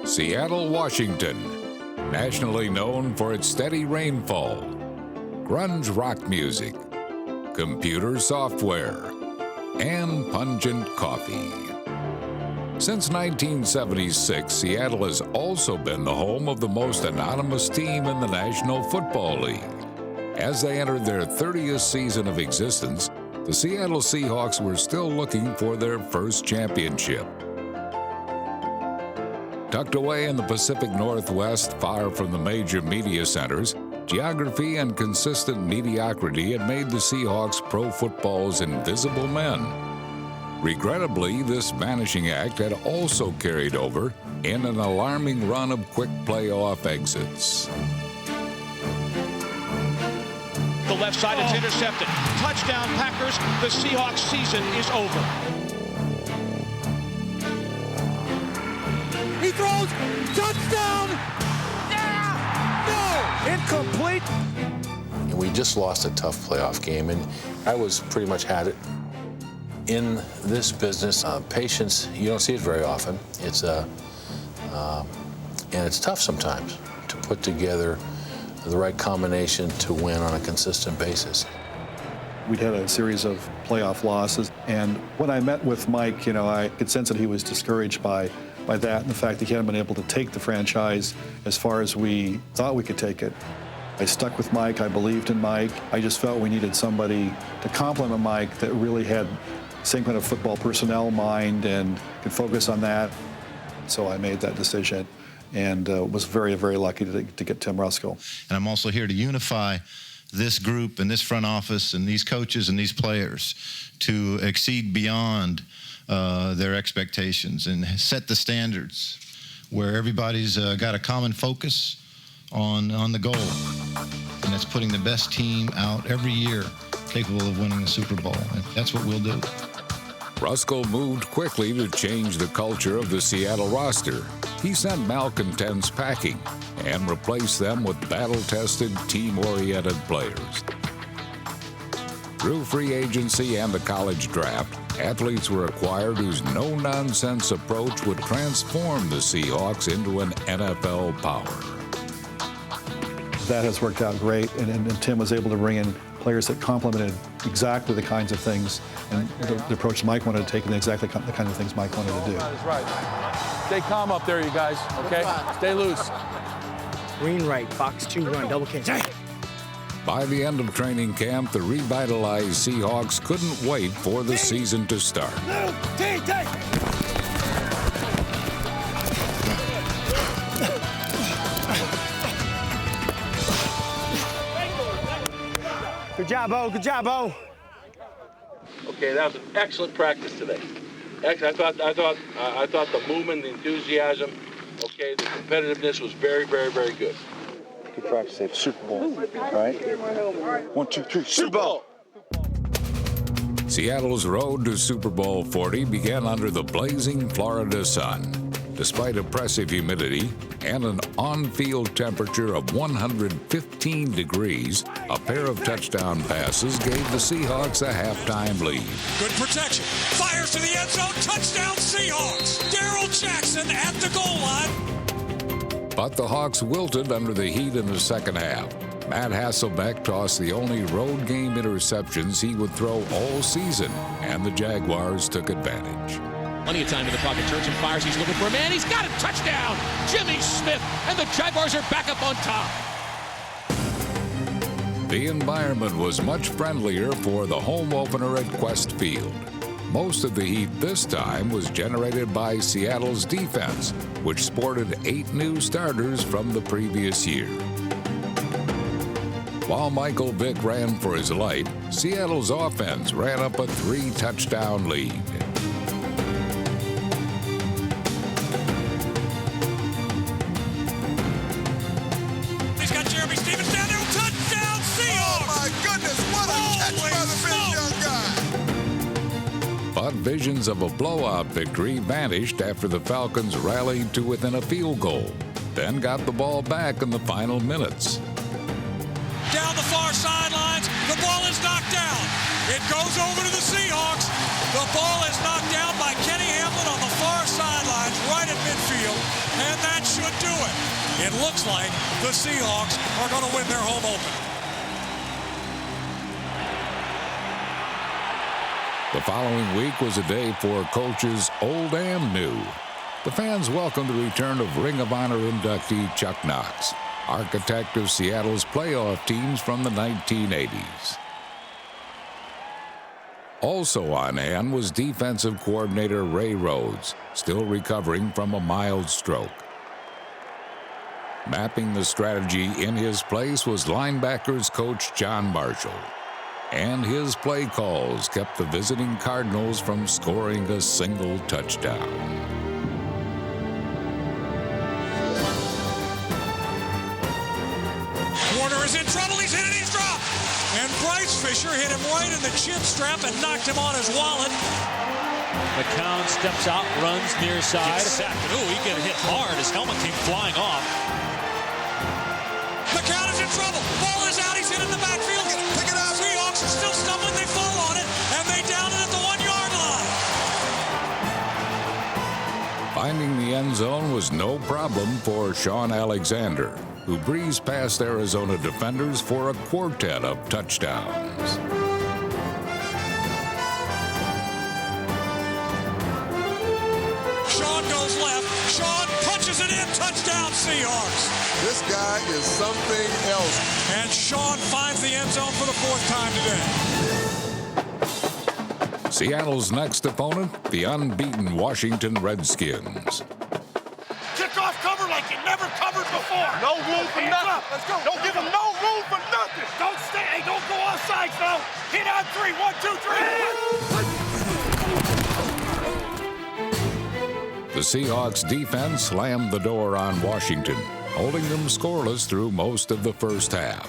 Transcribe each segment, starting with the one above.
Seattle, Washington, nationally known for its steady rainfall, grunge rock music, computer software, and pungent coffee. Since 1976, Seattle has also been the home of the most anonymous team in the National Football League. As they entered their 30th season of existence, the Seattle Seahawks were still looking for their first championship. Tucked away in the Pacific Northwest, far from the major media centers, geography and consistent mediocrity had made the Seahawks pro football's invisible men. Regrettably, this vanishing act had also carried over in an alarming run of quick playoff exits. The left side is intercepted. Touchdown, Packers. The Seahawks season is over. He throws. Touchdown. Yeah! No! Incomplete. We just lost a tough playoff game, and I was pretty much had it. In this business, patience, you don't see it very often. It's and it's tough sometimes to put together the right combination to win on a consistent basis. We'd had a series of playoff losses, and when I met with Mike, I could sense that he was discouraged by that and the fact that he hadn't been able to take the franchise as far as we thought we could take it. I stuck with Mike. I believed in Mike. I just felt we needed somebody to complement Mike that really had the same kind of football personnel mind and could focus on that. So I made that decision and was very, very lucky to get Tim Ruskell. And I'm also here to unify this group and this front office and these coaches and these players to exceed beyond their expectations and set the standards where everybody's got a common focus on the goal. And that's putting the best team out every year capable of winning the Super Bowl. And that's what we'll do. Ruskell moved quickly to change the culture of the Seattle roster. He sent malcontents packing and replaced them with battle-tested, team-oriented players. Through free agency and the college draft, athletes were acquired whose no-nonsense approach would transform the Seahawks into an NFL power. That has worked out great, and Tim was able to bring in players that complemented exactly the kinds of things and the approach Mike wanted to take, and exactly the kind of things Mike wanted to do. That's right. Stay calm up there, you guys, okay? Stay loose. Green right, box 2 run, double catch. By the end of training camp, the revitalized Seahawks couldn't wait for the season to start. Good job, Bo. Good job, Bo. Okay, that was an excellent practice today. I thought the movement, the enthusiasm, okay, the competitiveness was very, very, very good. Good practice, Dave. Super Bowl, right? 1, 2, 3, Super Bowl! Seattle's road to Super Bowl 40 began under the blazing Florida sun. Despite oppressive humidity and an on-field temperature of 115 degrees, a pair of touchdown passes gave the Seahawks a halftime lead. Good protection. Fires to the end zone. Touchdown Seahawks. Darrell Jackson at the goal line. But the Hawks wilted under the heat in the second half. Matt Hasselbeck tossed the only road game interceptions he would throw all season, and the Jaguars took advantage. Plenty of time in the pocket. Turns and fires. He's looking for a man. He's got him. Touchdown. Jimmy Smith. And the Jaguars are back up on top. The environment was much friendlier for the home opener at Quest Field. Most of the heat this time was generated by Seattle's defense, which sported 8 new starters from the previous year. While Michael Vick ran for his life, Seattle's offense ran up a 3-touchdown lead. But visions of a blowout victory vanished after the Falcons rallied to within a field goal, then got the ball back in the final minutes. Down the far sidelines, the ball is knocked down. It goes over to the Seahawks. The ball is knocked down by Kenny Hamlin on the far sidelines, right at midfield. And that's It looks like the Seahawks are going to win their home opener. The following week was a day for coaches old and new. The fans welcomed the return of Ring of Honor inductee Chuck Knox, architect of Seattle's playoff teams from the 1980s. Also on hand was defensive coordinator Ray Rhodes, still recovering from a mild stroke. Mapping the strategy in his place was linebackers coach John Marshall, and his play calls kept the visiting Cardinals from scoring a single touchdown. Warner is in trouble. He's hit and he's dropped. And Bryce Fisher hit him right in the chin strap and knocked him on his wallet. McCown steps out, runs near side. Ooh, he got hit hard. His helmet came flying off. McCown is in trouble. Ball is out. He's hit in the backfield. Pick it up. Seahawks are still stumbling. They fall on it, and they down it at the 1-yard line. Finding the end zone was no problem for Sean Alexander, who breezed past Arizona defenders for a quartet of touchdowns. Sean goes left. Sean punches it in. Touchdown, Seahawks. This guy is something else. And Sean finds the end zone for the 4th time today. Seattle's next opponent, the unbeaten Washington Redskins. Kick off cover like you never covered before. No room for nothing. Let's go. Don't give them no room for nothing. Don't stay. Hey, don't go off sides now. Hit on 3. 1, 2, 3. The Seahawks defense slammed the door on Washington, holding them scoreless through most of the first half.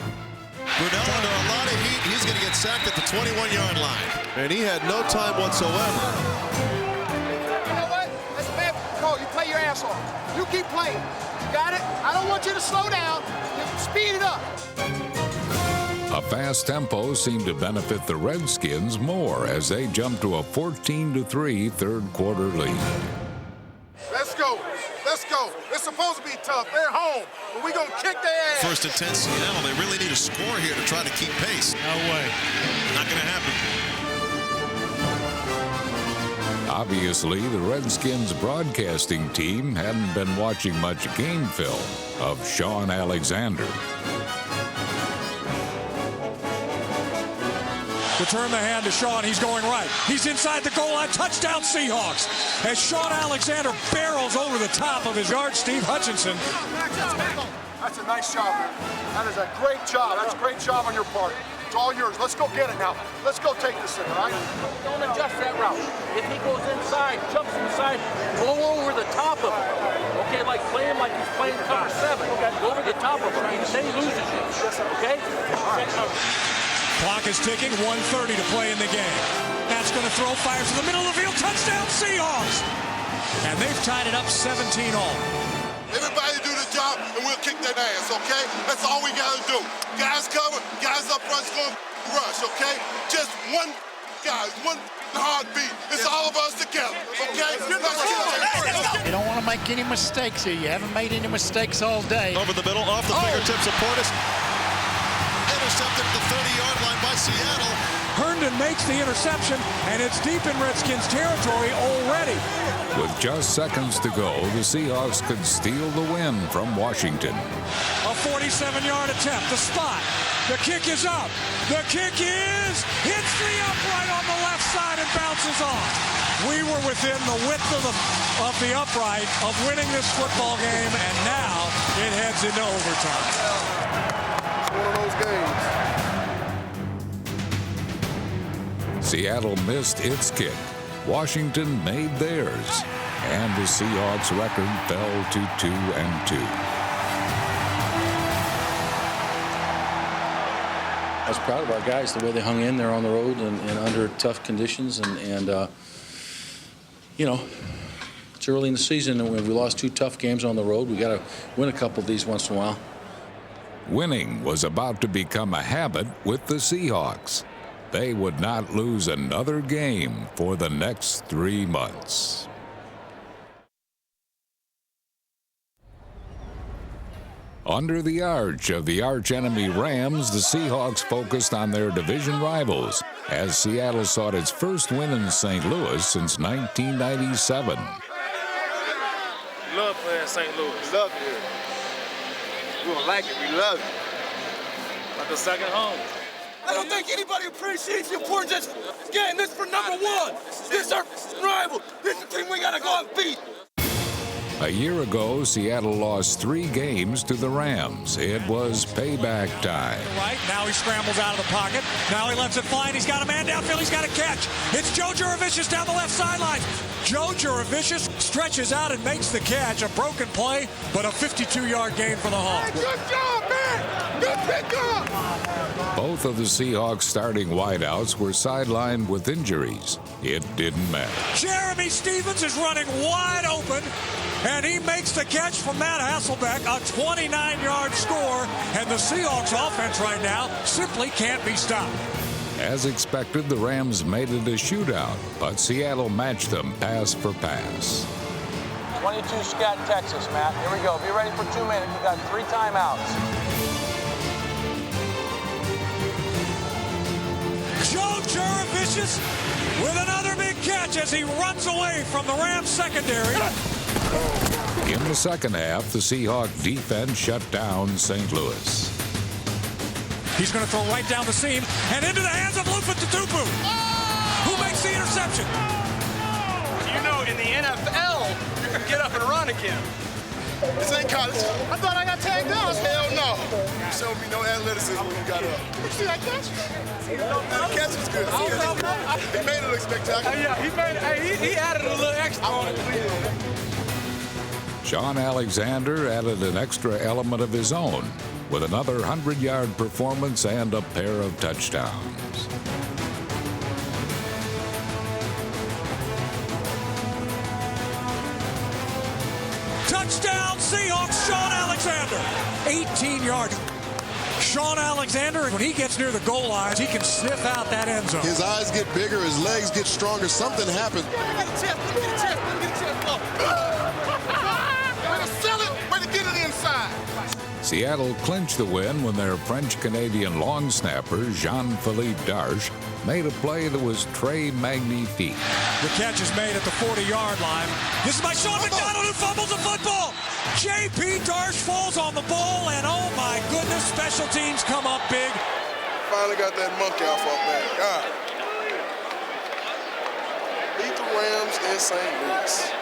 Brunell under a lot of heat. He's going to get sacked at the 21-yard line. And he had no time whatsoever. You know what? That's a bad call. You play your ass off. You keep playing. You got it? I don't want you to slow down. You speed it up. A fast tempo seemed to benefit the Redskins more as they jumped to a 14-3 third-quarter lead. Let's go. Let's go. It's supposed to be tough. They're home, but we're going to kick their ass. 1st and 10 Seattle. They really need a score here to try to keep pace. No way. Not going to happen. Obviously, the Redskins broadcasting team hadn't been watching much game film of Sean Alexander. To turn the hand to Sean, he's going right. He's inside the goal line. Touchdown, Seahawks. As Sean Alexander barrels over the top of his guard, Steve Hutchinson. That's a nice job, man. That is a great job. That's a great job on your part. It's all yours. Let's go get it now. Let's go take this thing, all right? Don't adjust that route. If he goes inside, jumps inside, go over the top of him. Okay, like play him like he's playing cover 7. Go over the top of him. Then he loses you. Okay? All right. Clock is ticking, 1:30 to play in the game. That's going to throw, fires to the middle of the field, touchdown Seahawks! And they've tied it up 17-all. Everybody do the job, and we'll kick that ass, okay? That's all we got to do. Guys cover, guys up front's going to rush, okay? Just one guy, one heartbeat. It's all of us together, okay? You don't want to make any mistakes here. You haven't made any mistakes all day. Over the middle, off the fingertips of Portis. Intercepted at the 30-yard line by Seattle. Herndon makes the interception, and it's deep in Redskins territory already. With just seconds to go, the Seahawks could steal the win from Washington. A 47-yard attempt, the spot. The kick is up. The kick hits the upright on the left side and bounces off. We were within the width of the upright of winning this football game, and now it heads into overtime. One of those games. Seattle missed its kick. Washington made theirs, and the Seahawks record fell to 2-2. I was proud of our guys, the way they hung in there on the road and under tough conditions. And you know, it's early in the season, and we lost 2 tough games on the road. We got to win a couple of these once in a while. Winning was about to become a habit with the Seahawks. They would not lose another game for the next 3 months. Under the arch of the arch-enemy Rams, the Seahawks focused on their division rivals as Seattle sought its first win in St. Louis since 1997. We love playing St. Louis. We love it here. We don't like it, we love it. Like a second home. I don't think anybody appreciates the importance of this game. This is for number one. This is our rival. This is the team we gotta go and beat. A year ago, Seattle lost 3 games to the Rams. It was payback time. Right, now he scrambles out of the pocket. Now he lets it fly, and he's got a man downfield. He's got a catch. It's Joe Juravicius down the left sideline. Joe Juravicius stretches out and makes the catch. A broken play, but a 52-yard gain for the Hawks. Good job, man. Good pickup. Both of the Seahawks starting wideouts were sidelined with injuries. It didn't matter. Jeremy Stevens is running wide open, and he makes the catch from Matt Hasselbeck, a 29-yard score, and the Seahawks offense right now simply can't be stopped. As expected, the Rams made it a shootout, but Seattle matched them pass for pass. 22 scat Texas, Matt. Here we go. Be ready for 2 minutes. You've got 3 timeouts. Joe Juravicius with another big catch as he runs away from the Rams secondary. In the second half, the Seahawk defense shut down St. Louis. He's going to throw right down the seam and into the hands of Lufa Tutupu, who makes the interception. You know, in the NFL, you can get up and run again. This ain't college. I thought I got tagged down. Hell no. You showed me no athleticism when you got up. You see that catch? The catch was good. He made it look spectacular. Yeah, he added a little extra on it. Sean Alexander added an extra element of his own with another 100-yard performance and a pair of touchdowns. Touchdown Seahawks, Sean Alexander. 18 yards. Sean Alexander, when he gets near the goal line, he can sniff out that end zone. His eyes get bigger, his legs get stronger, something happens. Let me get a chip. Way to sell it. Way to get it inside. Seattle clinched the win when their French-Canadian long snapper, Jean-Philippe Darche, made a play that was très magnifique. The catch is made at the 40-yard line. This is by Sean McDonald, who fumbles the football. J.P. Darche falls on the ball, and oh my goodness, special teams come up big. Finally got that monkey off our back. God. Beat the Rams in St. Louis.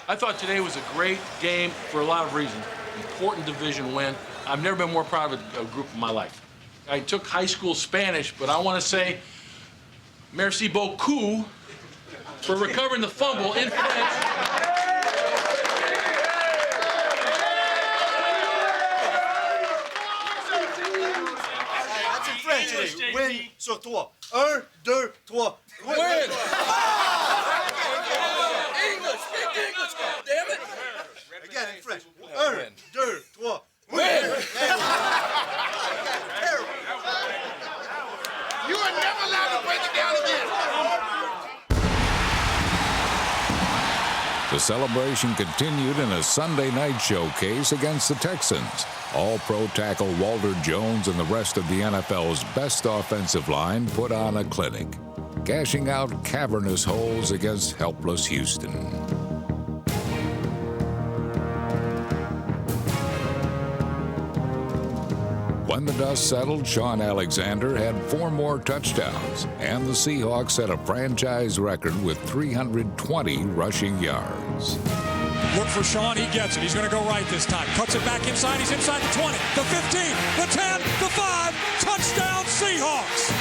I thought today was a great game for a lot of reasons. Important division win. I've never been more proud of a group in my life. I took high school Spanish, but I want to say merci beaucoup for recovering the fumble in French. That's in French. Win sur toi. 1, 2, 3. Win! English! Speak English, goddammit! Again in French. 1, 2, 3. Win! You are never allowed to break it down again. The celebration continued in a Sunday night showcase against the Texans. All-pro tackle Walter Jones and the rest of the NFL's best offensive line put on a clinic, gashing out cavernous holes against helpless Houston. When the dust settled, Sean Alexander had 4 more touchdowns, and the Seahawks set a franchise record with 320 rushing yards. Look for Sean, he gets it. He's going to go right this time. Cuts it back inside. He's inside the 20, the 15, the 10, the 5. Touchdown Seahawks.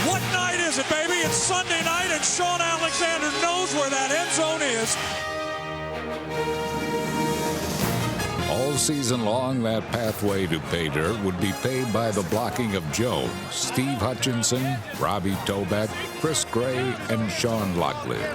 What night is it, baby? It's Sunday night, and Sean Alexander knows where that end zone is. All season long, that pathway to pay dirt would be paved by the blocking of Jones, Steve Hutchinson, Robbie Tobeck, Chris Gray, and Sean Locklear.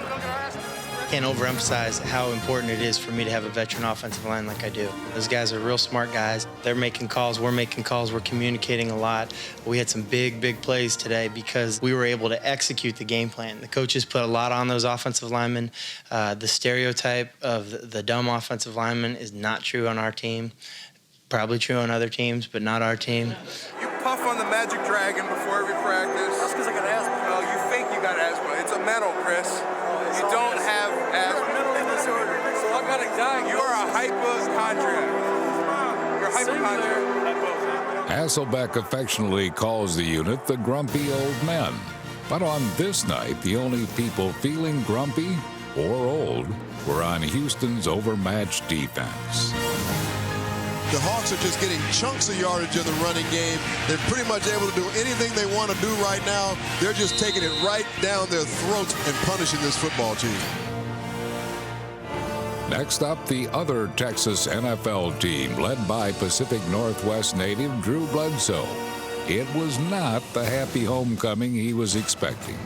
can't overemphasize how important it is for me to have a veteran offensive line like I do. Those guys are real smart guys. They're making calls, we're making calls, we're communicating a lot. We had some big plays today because we were able to execute the game plan. The coaches put a lot on those offensive linemen. The stereotype of the dumb offensive lineman is not true on our team. Probably true on other teams, but not our team. You puff on the Magic Dragon before every practice. That's because I got asthma. No, you think you got asthma. It's a mental, Chris. You don't have asthma. You're a mentally disorder. So I got anxiety. You are a hypochondriac. You're a hypochondriac. Hasselbeck affectionately calls the unit the grumpy old men. But on this night, the only people feeling grumpy or old were on Houston's overmatched defense. The Hawks are just getting chunks of yardage in the running game. They're pretty much able to do anything they want to do right now. They're just taking it right down their throats and punishing this football team. Next up, the other Texas NFL team, led by Pacific Northwest native Drew Bledsoe. It was not the happy homecoming he was expecting.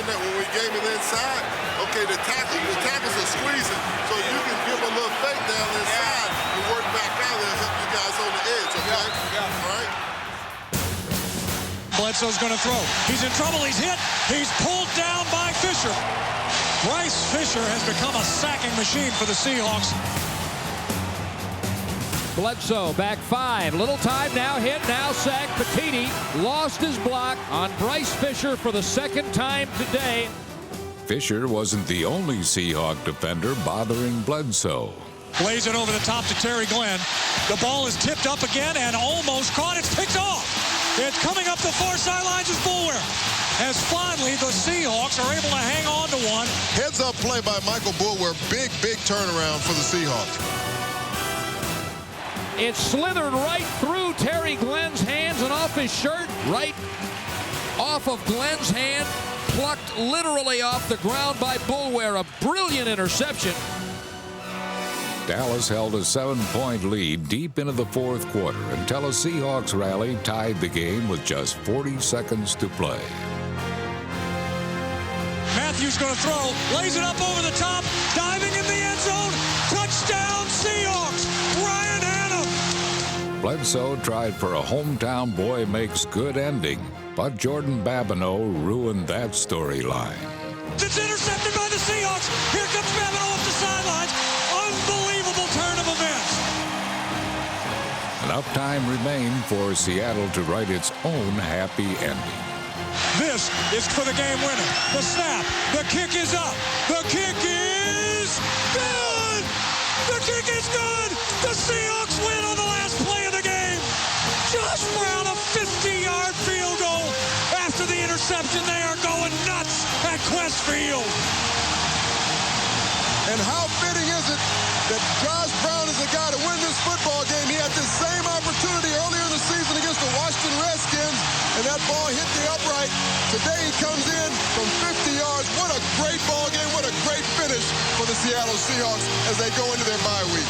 When we gave it inside, okay, the tackles are squeezing, so you can give a little fake down inside and work back out and help you guys on the edge, okay? All right? Bledsoe's going to throw. He's in trouble. He's hit. He's pulled down by Fisher. Bryce Fisher has become a sacking machine for the Seahawks. Bledsoe back 5. Little time now. Hit. Now sacked. Petiti lost his block on Bryce Fisher for the second time today. Fisher wasn't the only Seahawk defender bothering Bledsoe. Plays it over the top to Terry Glenn. The ball is tipped up again and almost caught. It's picked off. It's coming up the far sidelines is Boulware. As finally the Seahawks are able to hang on to one. Heads up play by Michael Boulware. Big turnaround for the Seahawks. It slithered right through Terry Glenn's hands and off his shirt. Right off of Glenn's hand. Plucked literally off the ground by Boulware. A brilliant interception. Dallas held a 7-point lead deep into the fourth quarter until a Seahawks rally tied the game with just 40 seconds to play. Matthews going to throw. Lays it up over the top. Diving in the end zone. Touchdown Seahawks. Brian Hanna. Bledsoe tried for a hometown boy makes good ending, but Jordan Babineau ruined that storyline. It's intercepted by the Seahawks. Here comes Babineau up the sidelines. Unbelievable turn of events. Enough time remained for Seattle to write its own happy ending. This is for the game winner. The snap. The kick is up. The kick is good. The kick is good. The Seahawks win on the last play of the game. Josh Brown, a 50-yard field goal. After the interception, they are going nuts at Quest Field. And how fitting is it that Josh Brown is the guy to win this football game? He had this same opportunity earlier in the season against the Washington Redskins, and that ball hit the upright. Today he comes in from 50 yards. What a great ball game. What a great finish for the Seattle Seahawks as they go into their bye week.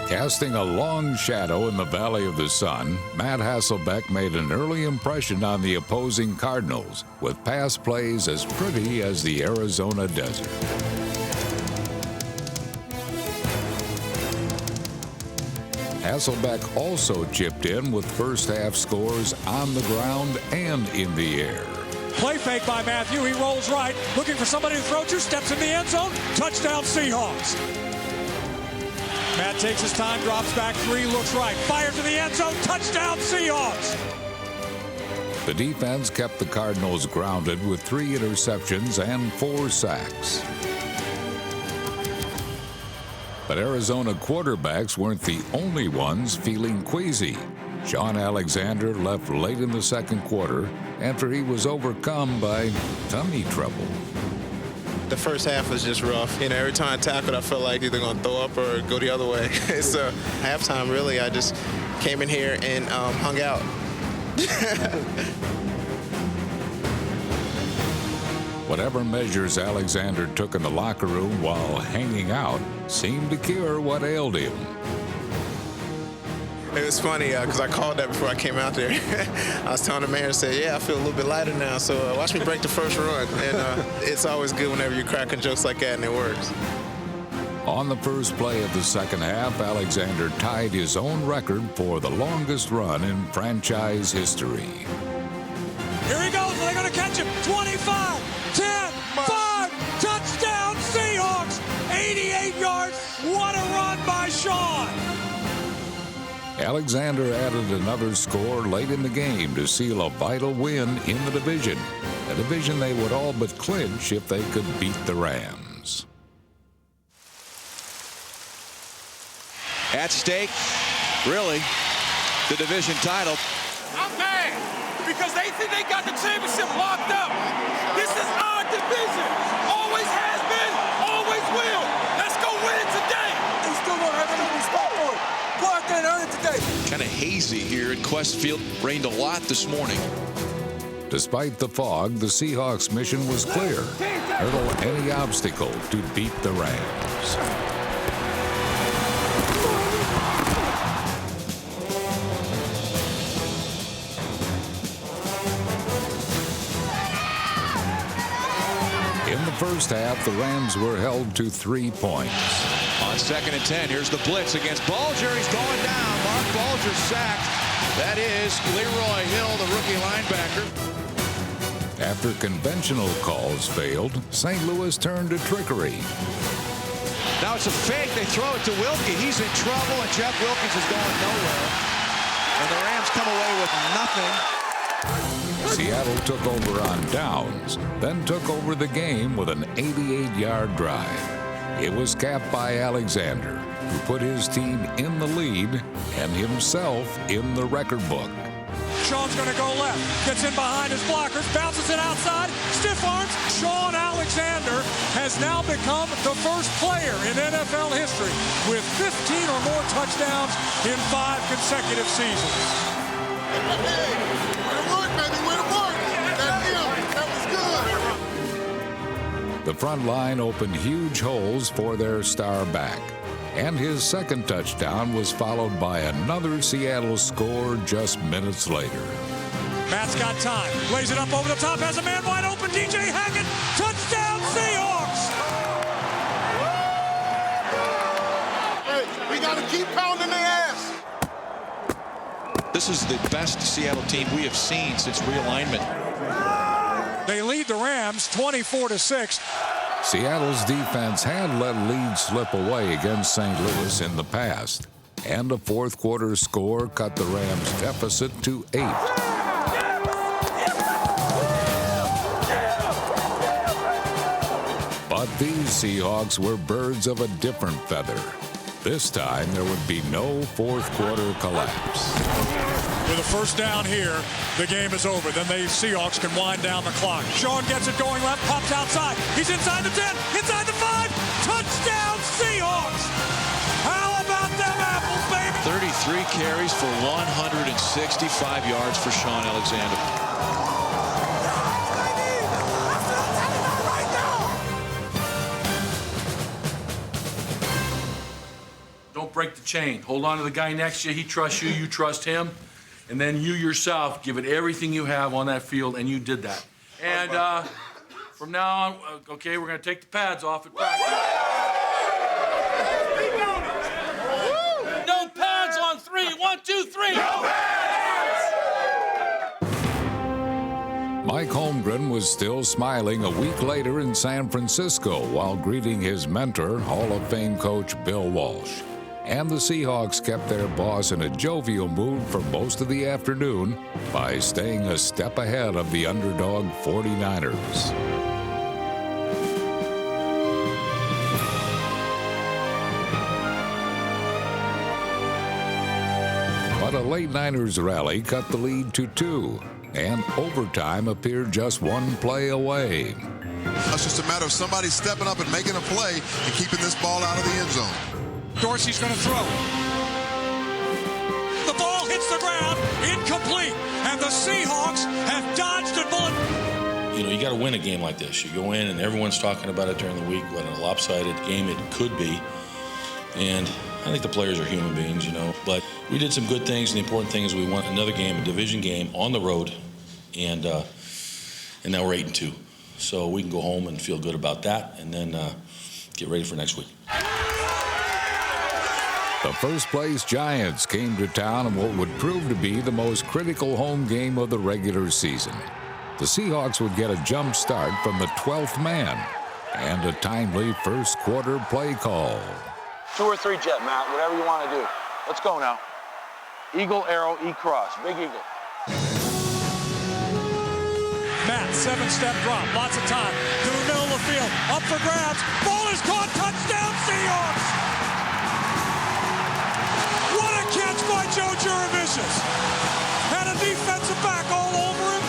Casting a long shadow in the Valley of the Sun, Matt Hasselbeck made an early impression on the opposing Cardinals with pass plays as pretty as the Arizona desert. Hasselbeck also chipped in with first-half scores on the ground and in the air. Play fake by Matthew. He rolls right, looking for somebody to throw to, steps in the end zone. Touchdown Seahawks. Matt takes his time, drops back 3, looks right. Fire to the end zone. Touchdown Seahawks. The defense kept the Cardinals grounded with 3 interceptions and 4 sacks. But Arizona quarterbacks weren't the only ones feeling queasy. Sean Alexander left late in the second quarter after he was overcome by tummy trouble. The first half was just rough. You know, every time I tackled, I felt like either going to throw up or go the other way. So halftime, really, I just came in here and hung out. Whatever measures Alexander took in the locker room while hanging out seemed to cure what ailed him. It was funny because I called that before I came out there. I was telling the mayor, I said, yeah, I feel a little bit lighter now, so watch me break the first run. And it's always good whenever you're cracking jokes like that and it works. On the first play of the second half, Alexander tied his own record for the longest run in franchise history. Here he goes. They're going to catch him. 25, 10, 5, touchdown Seahawks. 88 yards. What a run by Sean. Alexander added another score late in the game to seal a vital win in the division, a division they would all but clinch if they could beat the Rams. At stake, really, the division title. I'm mad because they think they got the championship locked up. This is our division. Always has been, always will. Let's go win it today. They still don't have anything to stop for it. Go out there and earn it today. Kind of hazy here at Quest Field. Rained a lot this morning. Despite the fog, the Seahawks' mission was clear: hurdle any obstacle to beat the Rams. In the first half, the Rams were held to 3 points. On 2nd and 10, here's the blitz against Bulger. He's going down. Mark Bulger sacked. That is Leroy Hill, the rookie linebacker. After conventional calls failed, St. Louis turned to trickery. Now it's a fake. They throw it to Wilkie. He's in trouble, and Jeff Wilkins is going nowhere. And the Rams come away with nothing. Seattle took over on downs, then took over the game with an 88-yard drive. It was capped by Alexander, who put his team in the lead and himself in the record book. Sean's going to go left. Gets in behind his blockers. Bounces it outside. Stiff arms. Sean Alexander has now become the first player in NFL history with 15 or more touchdowns in 5 consecutive seasons. The front line opened huge holes for their star back, and his second touchdown was followed by another Seattle score just minutes later. Matt's got time. Lays it up over the top. Has a man wide open. DJ Hackett. Touchdown Seahawks. Hey, we got to keep pounding their ass. This is the best Seattle team we have seen since realignment. They lead the Rams 24-6. Seattle's defense had let leads slip away against St. Louis in the past, and a fourth quarter score cut the Rams' deficit to 8. But these Seahawks were birds of a different feather. This time, there would be no fourth quarter collapse. With a first down here, the game is over. Then the Seahawks can wind down the clock. Sean gets it going left, pops outside. He's inside the 10, inside the 5. Touchdown Seahawks! How about them apples, baby? 33 carries for 165 yards for Sean Alexander. Don't break the chain. Hold on to the guy next to you. He trusts you, you trust him. And then you yourself give it everything you have on that field, and you did that. And from now on, okay, we're going to take the pads off at practice. No pads on 3. 1, 2, 3. No pads! Mike Holmgren was still smiling a week later in San Francisco while greeting his mentor, Hall of Fame coach Bill Walsh. And the Seahawks kept their boss in a jovial mood for most of the afternoon by staying a step ahead of the underdog 49ers. But a late Niners rally cut the lead to 2, and overtime appeared just one play away. It's just a matter of somebody stepping up and making a play and keeping this ball out of the end zone. Dorsey's going to throw. The ball hits the ground, incomplete, and the Seahawks have dodged a bullet. You know, you got to win a game like this. You go in and everyone's talking about it during the week, what a lopsided game it could be. And I think the players are human beings, you know. But we did some good things, and the important thing is we won another game, a division game, on the road, and now we're 8-2. So we can go home and feel good about that, and then get ready for next week. The first-place Giants came to town in what would prove to be the most critical home game of the regular season. The Seahawks would get a jump start from the 12th man and a timely first-quarter play call. 2 or 3 jet, Matt, whatever you want to do. Let's go now. Eagle, arrow, E-cross. Big eagle. Matt, 7-step drop, lots of time. To the middle of the field, up for grabs. Ball is caught, touchdown Seahawks! What a catch by Joe Juravicius. Had a defensive back all over him.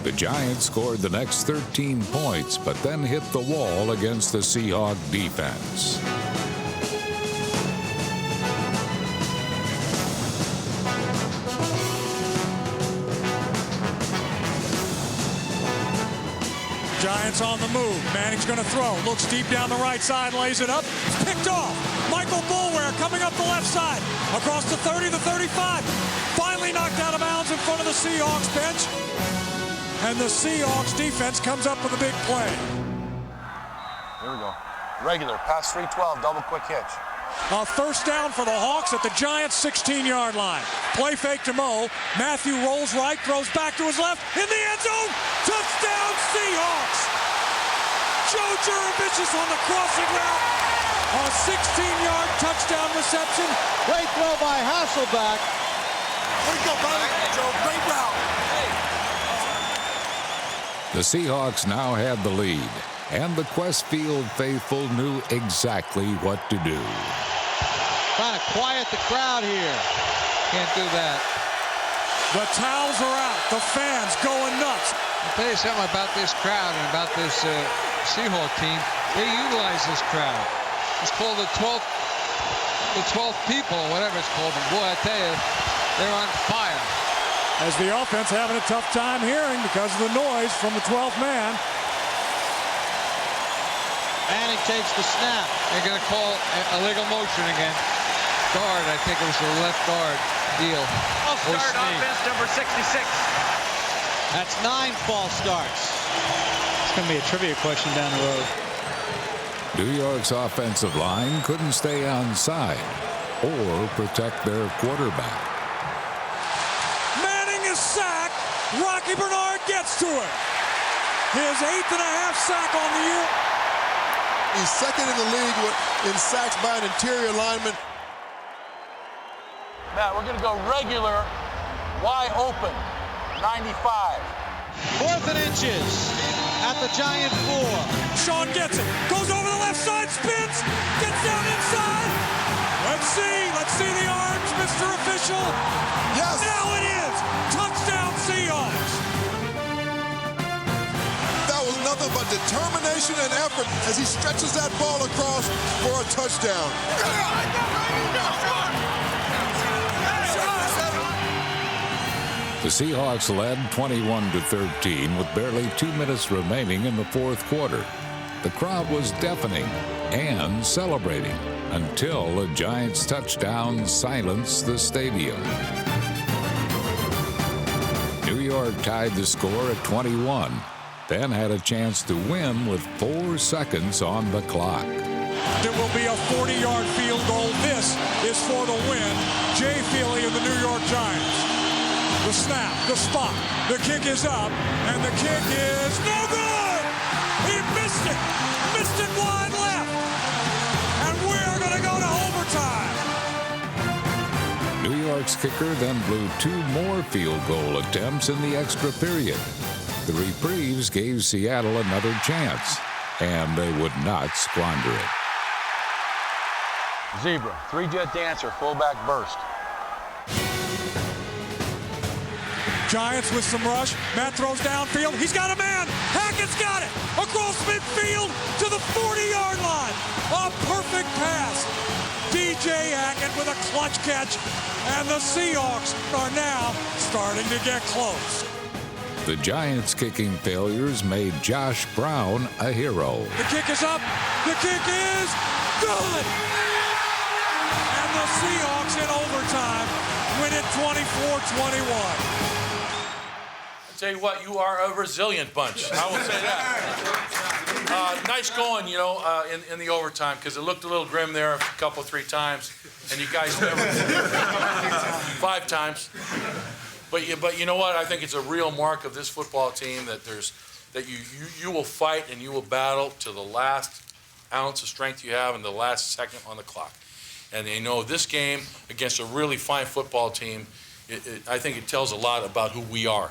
The Giants scored the next 13 points, but then hit the wall against the Seahawk defense. Giants on the move. Manning's going to throw. Looks deep down the right side, lays it up. It's picked off. Michael Boulware coming up the left side. Across the 30, the 35. Finally knocked out of bounds in front of the Seahawks bench. And the Seahawks defense comes up with a big play. Here we go. Regular, pass 312, double quick hitch. A first down for the Hawks at the Giants' 16-yard line. Play fake to Mo. Matthew rolls right, throws back to his left. In the end zone, touchdown Seahawks! Joe Juravicius on the crossing route. A 16-yard touchdown reception. Great throw by Hasselbeck. Way to go, brother. Joe, great route. The Seahawks now had the lead, and the Questfield faithful knew exactly what to do. Trying to quiet the crowd here. Can't do that. The towels are out. The fans going nuts. I'll tell you something about this crowd and about this Seahawk team. They utilize this crowd. It's called the 12th people, or whatever it's called. And boy, I tell you, they're on fire. As the offense having a tough time hearing because of the noise from the 12th man. Manning takes the snap. They're going to call illegal motion again. Guard, I think it was the left guard deal. False start offense number 66. That's 9 false starts. It's going to be a trivia question down the road. New York's offensive line couldn't stay onside or protect their quarterback. Manning is sacked. Rocky Bernard gets to it. His 8th and a half sack on the year. He's second in the league in sacks by an interior lineman. Matt, we're going to go regular, wide open, 95. 4th and inches at the Giant 4. Sean gets it. Goes over the left side, spins, gets down inside. Let's see the arms, Mr. Official. Yes. Now it is. Touchdown Seahawks. That was nothing but determination and effort as he stretches that ball across for a touchdown. The Seahawks led 21-13 with barely 2 minutes remaining in the fourth quarter. The crowd was deafening and celebrating until a Giants touchdown silenced the stadium. New York tied the score at 21, then had a chance to win with 4 seconds on the clock. It will be a 40-yard field goal. This is for the win. Jay Feely of the New York Giants. The snap, the spot, the kick is up, and the kick is no good! He missed it wide left, and we're going to go to overtime. New York's kicker then blew 2 more field goal attempts in the extra period. The reprieves gave Seattle another chance, and they would not squander it. Zebra, 3-jet dancer, fullback burst. Giants with some rush. Matt throws downfield. He's got a man. Hackett's got it. Across midfield to the 40-yard line. A perfect pass. DJ Hackett with a clutch catch. and the Seahawks are now starting to get close. The Giants' kicking failures made Josh Brown a hero. The kick is up. The kick is good. And the Seahawks in overtime win it 24-21. Tell you what, you are a resilient bunch. I will say that. Nice going, you know, in the overtime, because it looked a little grim there a couple, 3 times, and you guys never 5 times. But you know what? I think it's a real mark of this football team that you will fight and you will battle to the last ounce of strength you have and the last second on the clock. And you know, this game against a really fine football team, I think it tells a lot about who we are.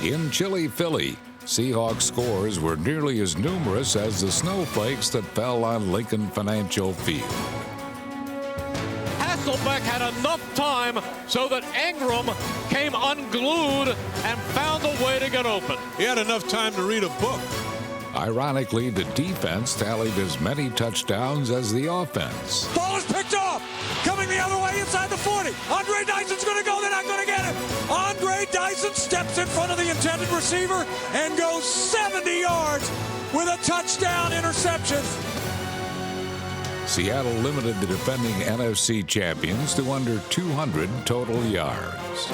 In chilly Philly, Seahawks scores were nearly as numerous as the snowflakes that fell on Lincoln Financial Field. Hasselbeck had enough time so that Ingram came unglued and found a way to get open. He had enough time to read a book. Ironically, the defense tallied as many touchdowns as the offense. Ball is picked off. Coming the other way inside the 40. Andre Dyson's going to go. They're not going to get him. Andre Dyson steps in front of the intended receiver and goes 70 yards with a touchdown interception. Seattle limited the defending NFC champions to under 200 total yards.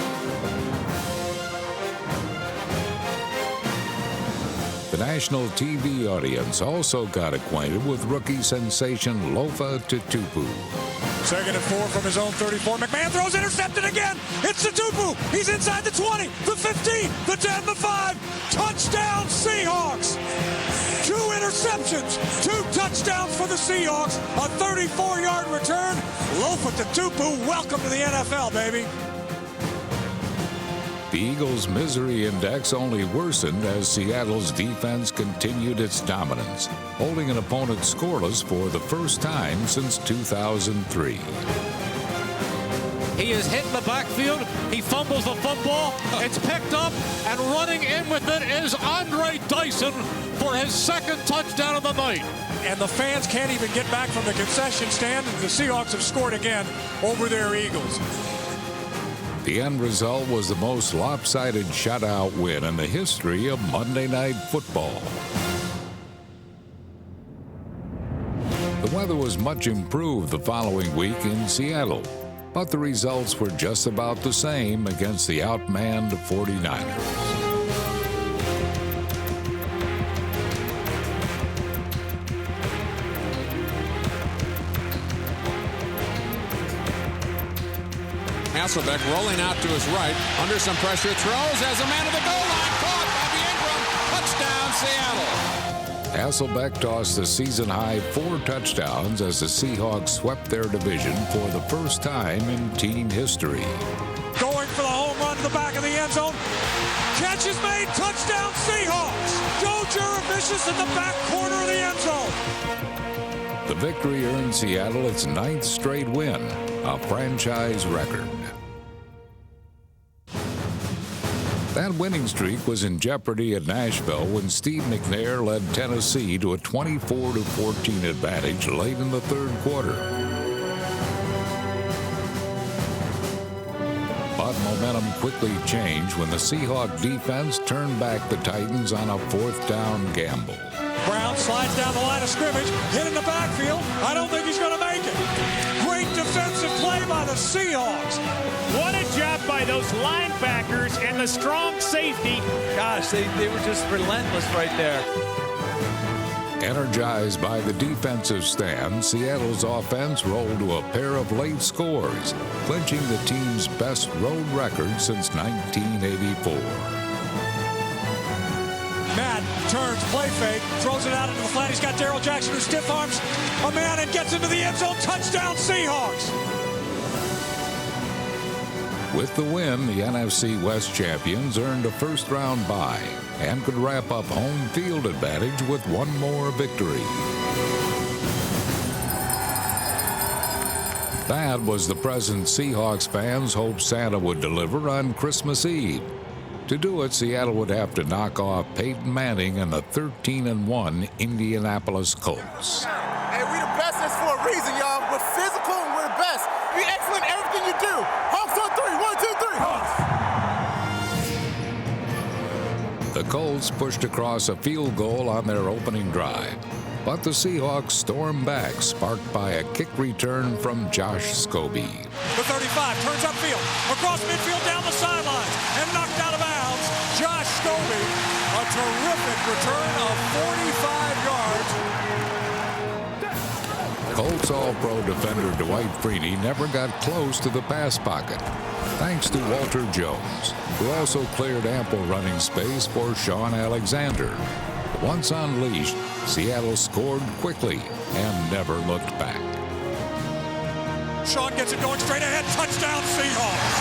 The national TV audience also got acquainted with rookie sensation Lofa Tatupu. 2nd and 4 from his own 34. McMahon throws intercepted again. It's Tatupu. He's inside the 20, the 15, the 10, the 5. Touchdown Seahawks. 2 interceptions, 2 touchdowns for the Seahawks. A 34-yard return. Lofa Tatupu, welcome to the NFL, baby. The Eagles' misery index only worsened as Seattle's defense continued its dominance, holding an opponent scoreless for the first time since 2003. He is hit in the backfield. He fumbles the football. It's picked up, and running in with it is Andre Dyson for his 2nd touchdown of the night. And the fans can't even get back from the concession stand, and the Seahawks have scored again over their Eagles. The end result was the most lopsided shutout win in the history of Monday Night Football. The weather was much improved the following week in Seattle, but the results were just about the same against the outmanned 49ers. Hasselbeck rolling out to his right, under some pressure, throws as a man at the goal line, caught Bobby Ingram, touchdown Seattle. Hasselbeck tossed the season-high 4 touchdowns as the Seahawks swept their division for the first time in team history. Going for the home run to the back of the end zone. Catch is made, touchdown Seahawks. Joe Jurevicius in the back corner of the end zone. The victory earned Seattle its 9th straight win, a franchise record. That winning streak was in jeopardy at Nashville when Steve McNair led Tennessee to a 24-14 advantage late in the 3rd quarter. But momentum quickly changed when the Seahawk defense turned back the Titans on a 4th down gamble. Brown slides down the line of scrimmage, hit in the backfield. I don't think he's going to make it. Great defensive play by the Seahawks. What a job by those linebackers and the strong safety. Gosh, they were just relentless right there. Energized by the defensive stand, Seattle's offense rolled to a pair of late scores, clinching the team's best road record since 1984. Matt turns, play fake, throws it out into the flat. He's got Darrell Jackson who stiff arms a man and gets into the end zone. Touchdown Seahawks. With the win, the NFC West champions earned a 1st-round bye and could wrap up home field advantage with one more victory. That was the present Seahawks fans hoped Santa would deliver on Christmas Eve. To do it, Seattle would have to knock off Peyton Manning and the 13-1 Indianapolis Colts. Hey, we the best for a reason, y'all. We're physical. Colts pushed across a field goal on their opening drive. But the Seahawks stormed back, sparked by a kick return from Josh Scobie. The 35 turns upfield, across midfield, down the sidelines, and knocked out of bounds. Josh Scobie, a terrific return of 45 yards. Colts All-Pro defender Dwight Freeney never got close to the pass pocket, thanks to Walter Jones, who also cleared ample running space for Sean Alexander. Once unleashed, Seattle scored quickly and never looked back. Sean gets it going straight ahead. Touchdown, Seahawks.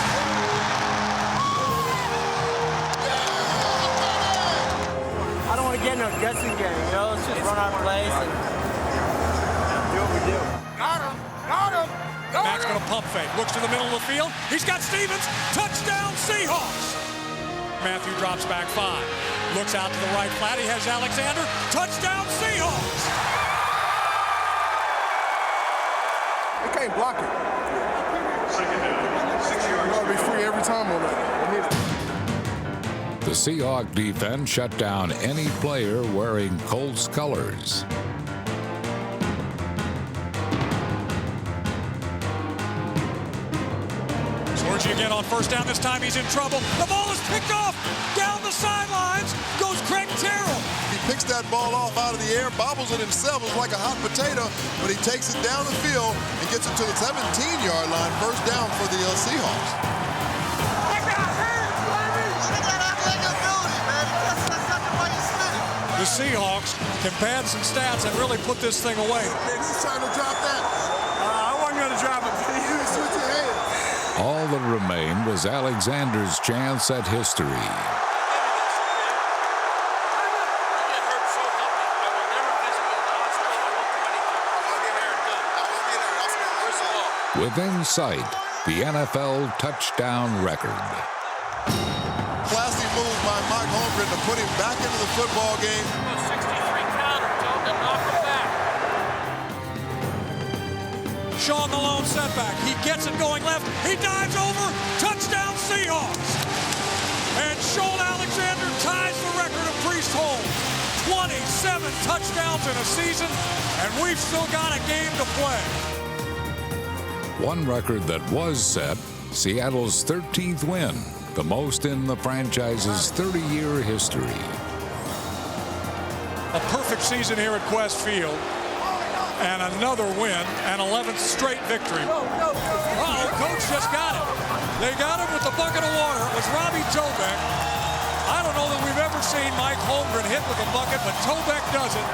I don't want to get in a guessing game, you know? Let's just run our plays and do what we do. Got him. Got him. Matt's going to pump fake. Looks to the middle of the field. He's got Stevens. Touchdown, Seahawks. Matthew drops back 5. Looks out to the right flat. He has Alexander. Touchdown, Seahawks. They can't block it. You got to be free every time on that. The Seahawk defense shut down any player wearing Colts colors. Georgie again on first down. This time he's in trouble. The ball is picked off. Down the sidelines goes Craig Terrell. He picks that ball off out of the air, bobbles it himself. It's like a hot potato, but he takes it down the field and gets it to the 17-yard line. First down for the Seahawks. The Seahawks can pad some stats and really put this thing away. Who's trying to drop that? I wasn't going to drop it. You switch your hands. All that remained was Alexander's chance at history. Within sight, the NFL touchdown record. Classy move by Mike Holmgren to put him back into the football game. 63 counter, told them knock him back. Sean the lone setback. He gets it going left. He dives over. Touchdown Seahawks. And Sean Alexander ties the record of Priest Hall. 27 touchdowns in a season, and we've still got a game to play. One record that was set, Seattle's 13th win, the most in the franchise's 30-year history. A perfect season here at Quest Field. And another win, an 11th straight victory. Uh-oh, coach just got it. They got him with the bucket of water. It was Robbie Tobeck. I don't know that we've ever seen Mike Holmgren hit with a bucket, but Tobeck does it.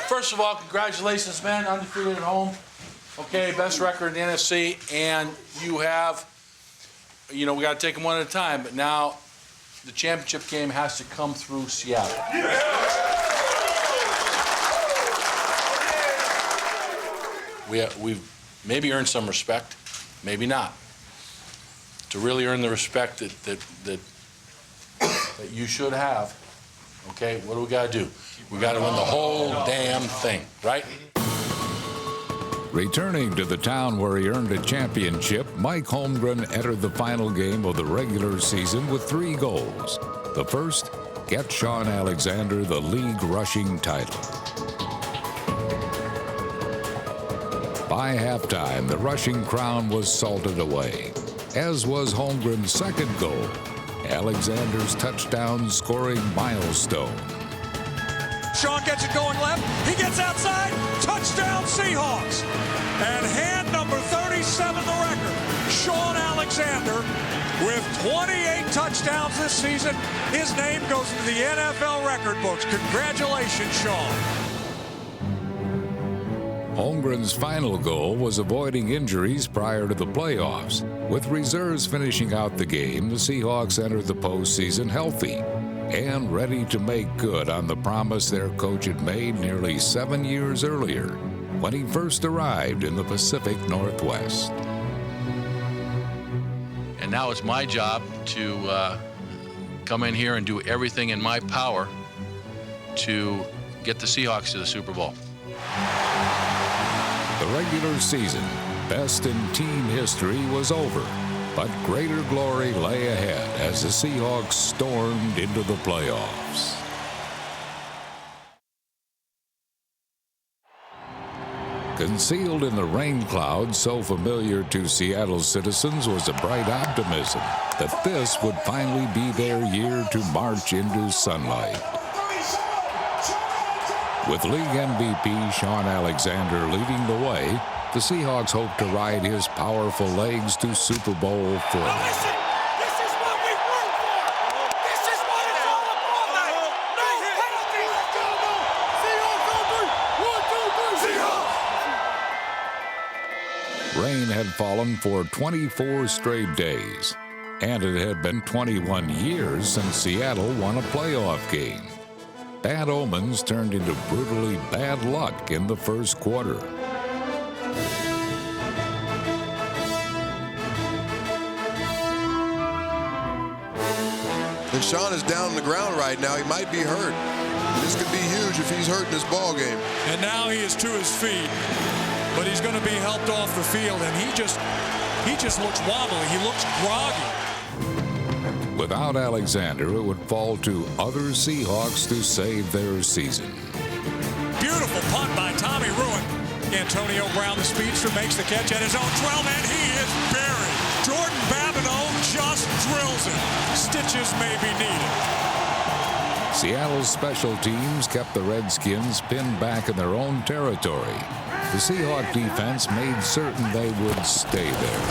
First of all, congratulations, man. Undefeated at home. Okay, best record in the NFC, and you have, we got to take them one at a time, but now the championship game has to come through Seattle. We've maybe earned some respect, maybe not. To really earn the respect that you should have, okay, what do we got to do? We got to win the whole damn thing, right? Returning to the town where he earned a championship, Mike Holmgren entered the final game of the regular season with 3 goals. The first, get Sean Alexander the league rushing title. By halftime, the rushing crown was salted away, as was Holmgren's second goal, Alexander's touchdown scoring milestone. Sean gets it going left. He gets outside. Touchdown Seahawks. And hand number 37 the record. Sean Alexander with 28 touchdowns this season. His name goes into the NFL record books. Congratulations, Sean. Holmgren's final goal was avoiding injuries prior to the playoffs. With reserves finishing out the game, the Seahawks entered the postseason healthy and ready to make good on the promise their coach had made nearly 7 years earlier when he first arrived in the Pacific Northwest. And now it's my job to come in here and do everything in my power to get the Seahawks to the Super Bowl. The regular season, best in team history, was over, but greater glory lay ahead as the Seahawks stormed into the playoffs. Concealed in the rain clouds so familiar to Seattle citizens was a bright optimism that this would finally be their year to march into sunlight. With league MVP Shaun Alexander leading the way, the Seahawks hope to ride his powerful legs to Super Bowl 40. Rain had fallen for 24 straight days, and it had been 21 years since Seattle won a playoff game. Bad omens turned into brutally bad luck in the first quarter. And Shaun is down on the ground right now. He might be hurt. This could be huge if he's hurt in this ball game. And now he is to his feet, but he's going to be helped off the field, and he just looks wobbly. He looks groggy. Without Alexander, it would fall to other Seahawks to save their season. Beautiful punt by Tommy Ruin. Antonio Brown, the speedster, makes the catch at his own 12, and he is buried. Jordan Babineau just drills it. Stitches may be needed. Seattle's special teams kept the Redskins pinned back in their own territory. The Seahawk defense made certain they would stay there.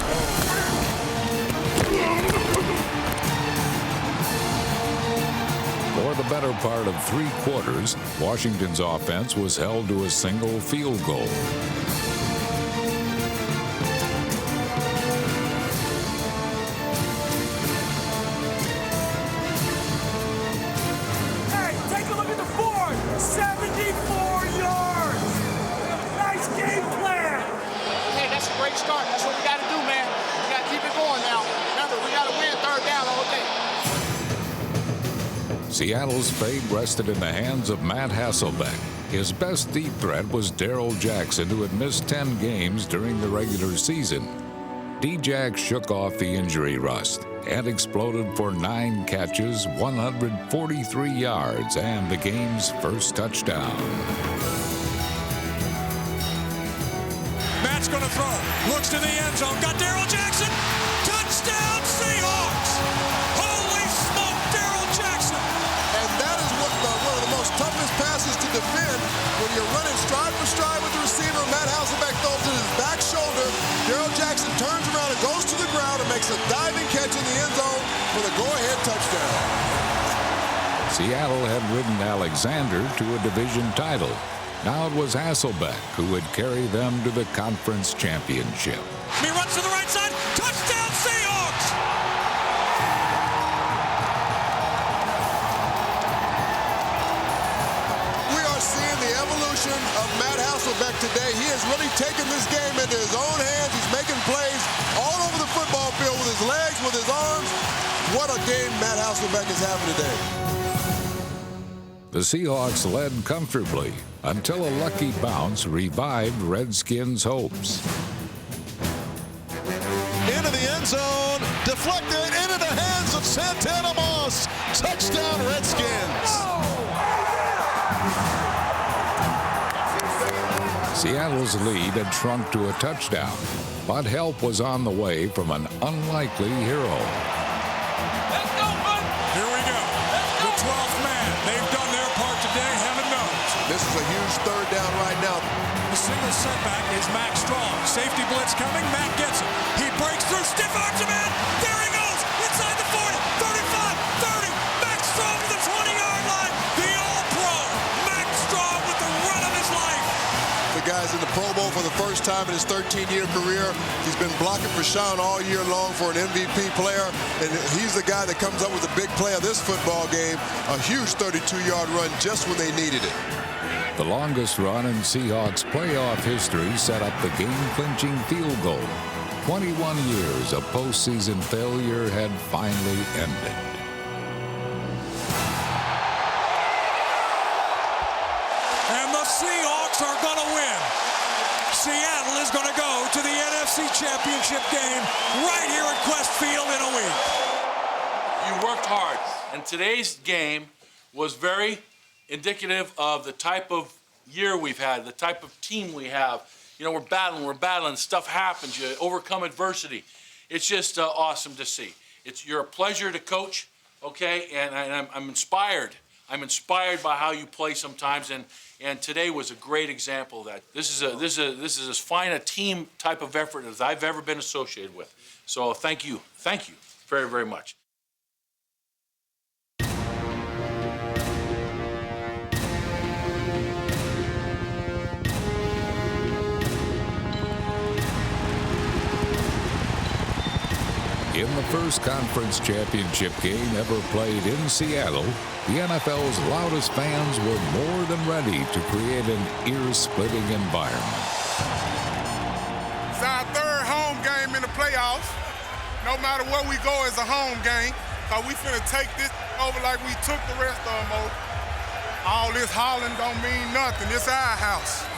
For the better part of 3 quarters, Washington's offense was held to a single field goal. Hey, take a look at the board. 74 yards. Nice game plan. Hey, that's a great start. That's what we got to do, man. We got to keep it going now. Remember, we got to win third down all day. Seattle's fate rested in the hands of Matt Hasselbeck. His best deep threat was Darrell Jackson, who had missed 10 games during the regular season. D-Jack shook off the injury rust and exploded for 9 catches, 143 yards, and the game's first touchdown. Matt's going to throw. Looks to the end zone. Got Darrell Jackson. Touchdown, Seahawks! Holy smoke, Darrell Jackson! And that is one of the most toughest passes to defend when you're running stride for stride with the receiver. Matt Hasselbeck throws it his back shoulder. Darrell Jackson turns around and goes to the ground and makes a diving catch in the end zone for the go-ahead touchdown. Seattle had ridden Alexander to a division title. Now it was Hasselbeck who would carry them to the conference championship. He runs to the right side. Touchdown, Seahawks! We are seeing the evolution of Matt Hasselbeck today. He has really taken this game into his own hands. He's making plays all over the football field with his legs, with his arms. What a game Matt Hasselbeck is having today. The Seahawks led comfortably until a lucky bounce revived Redskins' hopes. Into the end zone, deflected into the hands of Santana Moss. Touchdown, Redskins. Seattle's lead had shrunk to a touchdown, but help was on the way from an unlikely hero. Here we go. The 12th man. They've done their part today, heaven knows. This is a huge third down right now. The single setback is Max Strong. Safety blitz coming. Matt gets it. He breaks through. Stiff arms him in. There he goes. Inside the 40, 35, 30. Max Strong to the 20-yard line. The All-Pro. Max Strong with the run of his life. The guy's in the Pro Bowl for the first time in his 13-year career. He's been blocking for Shaun all year long for an MVP player, and he's the guy that comes up with a big play of this football game, a huge 32-yard run just when they needed it. The longest run in Seahawks playoff history set up the game-clinching field goal. 21 years of postseason failure had finally ended. And the Seahawks Seahawks are going to win. Seattle is going to go to the NFC Championship game right here at Quest Field in a week. You worked hard, and today's game was very indicative of the type of year we've had, the type of team we have. You know, we're battling, stuff happens, you overcome adversity. It's just awesome to see. You're a pleasure to coach, okay, and I'm inspired. I'm inspired by how you play sometimes, and today was a great example of that. This is as fine a team type of effort as I've ever been associated with. So thank you very, very much. In the first conference championship game ever played in Seattle, the NFL's loudest fans were more than ready to create an ear-splitting environment. It's our third home game in the playoffs. No matter where we go, it's a home game. Because we finna take this over like we took the rest of them over. All this hollering don't mean nothing. It's our house.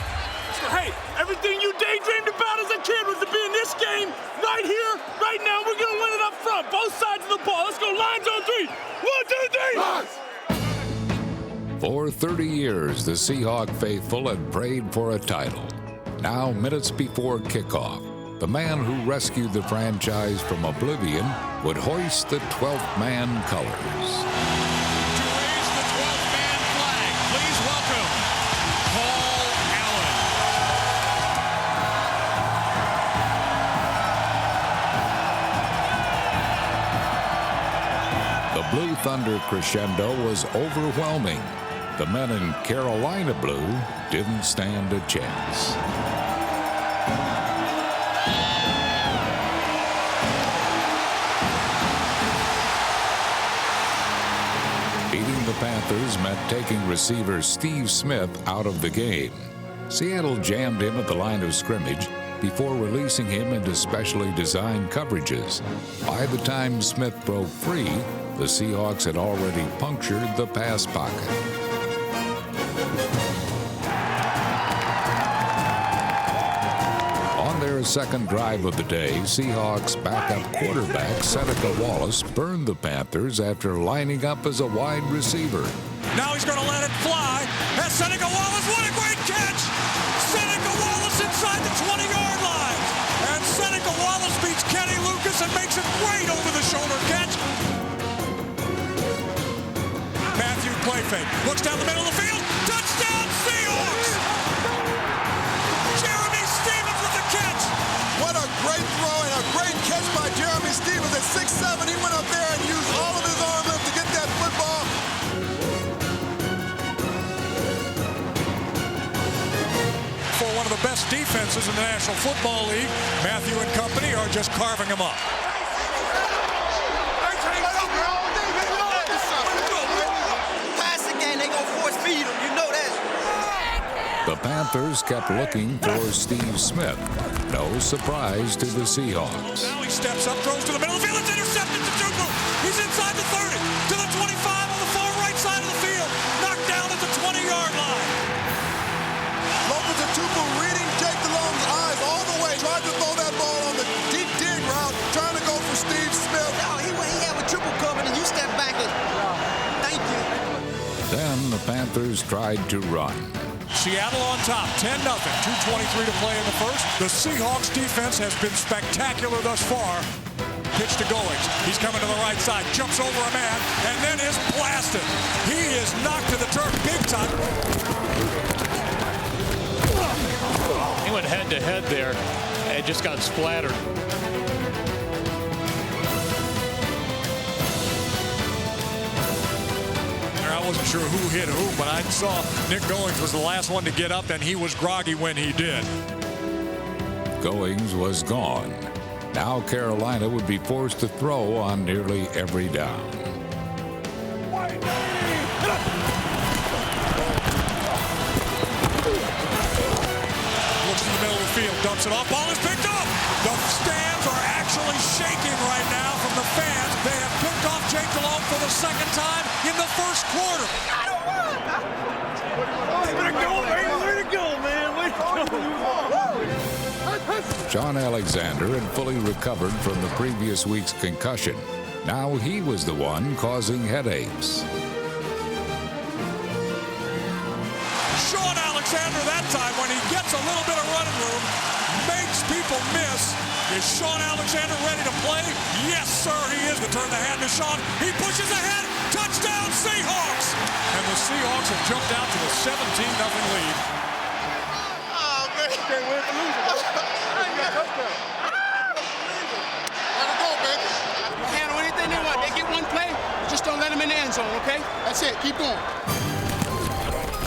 Hey, everything you daydreamed about as a kid was to be in this game right here, right now. We're going to win it up front, both sides of the ball. Let's go, lines on three. 1, 2, 3. For 30 years, the Seahawk faithful had prayed for a title. Now, minutes before kickoff, the man who rescued the franchise from oblivion would hoist the 12th man colors. Blue Thunder crescendo was overwhelming. The men in Carolina blue didn't stand a chance. Beating the Panthers meant taking receiver Steve Smith out of the game. Seattle jammed him at the line of scrimmage before releasing him into specially designed coverages. By the time Smith broke free, the Seahawks had already punctured the pass pocket. On their second drive of the day, Seahawks backup quarterback Seneca Wallace burned the Panthers after lining up as a wide receiver. Now he's going to let it fly. And Seneca Wallace, what a great catch! Seneca Wallace inside the 20-yard line. And Seneca Wallace beats Kenny Lucas and makes a great over-the-shoulder catch. Matthew play fake. Looks down the middle of the field. Touchdown, Seahawks! Jeremy Stevens with the catch. What a great throw and a great catch by Jeremy Stevens at 6'7". He went up there and used all of his arm length to get that football. For one of the best defenses in the National Football League, Matthew and company are just carving him up. The Panthers kept looking for Steve Smith. No surprise to the Seahawks. Now he steps up, throws to the middle of the field. It's intercepted to Tupu. He's inside the 30, to the 25 on the far right side of the field. Knocked down at the 20-yard line. Lopez and Tupu reading Jake DeLong's eyes all the way. Tried to throw that ball on the deep dig route, trying to go for Steve Smith. No, he had a triple coming, and you step back and thank you. Then the Panthers tried to run. Seattle on top, 10-0, 2:23 to play in the first. The Seahawks defense has been spectacular thus far. Pitch to Goings. He's coming to the right side, jumps over a man, and then is blasted. He is knocked to the turf big time. He went head-to-head there and just got splattered. I wasn't sure who hit who, but I saw Nick Goings was the last one to get up, and he was groggy when he did. Goings was gone. Now Carolina would be forced to throw on nearly every down. Looks in the middle of the field, dumps it off, ball is picked up. The stands are actually shaking right now from the fans. They have picked off Jake DeLong for the second time in the first quarter. Way to go, man. Way to go, man. Sean Alexander had fully recovered from the previous week's concussion. Now he was the one causing headaches. Sean Alexander that time, when he gets a little bit of running room, makes people miss. Is Sean Alexander ready to play? Yes, sir, he is. To turn the hand to Sean. He pushes ahead. Touchdown, Seahawks! And the Seahawks have jumped out to a 17-0 lead. Oh, man. You can't win for losing, bro. You got a touchdown. Let it go, baby. Handle anything they want. They get one play, just don't let them in the end zone, okay? That's it. Keep going.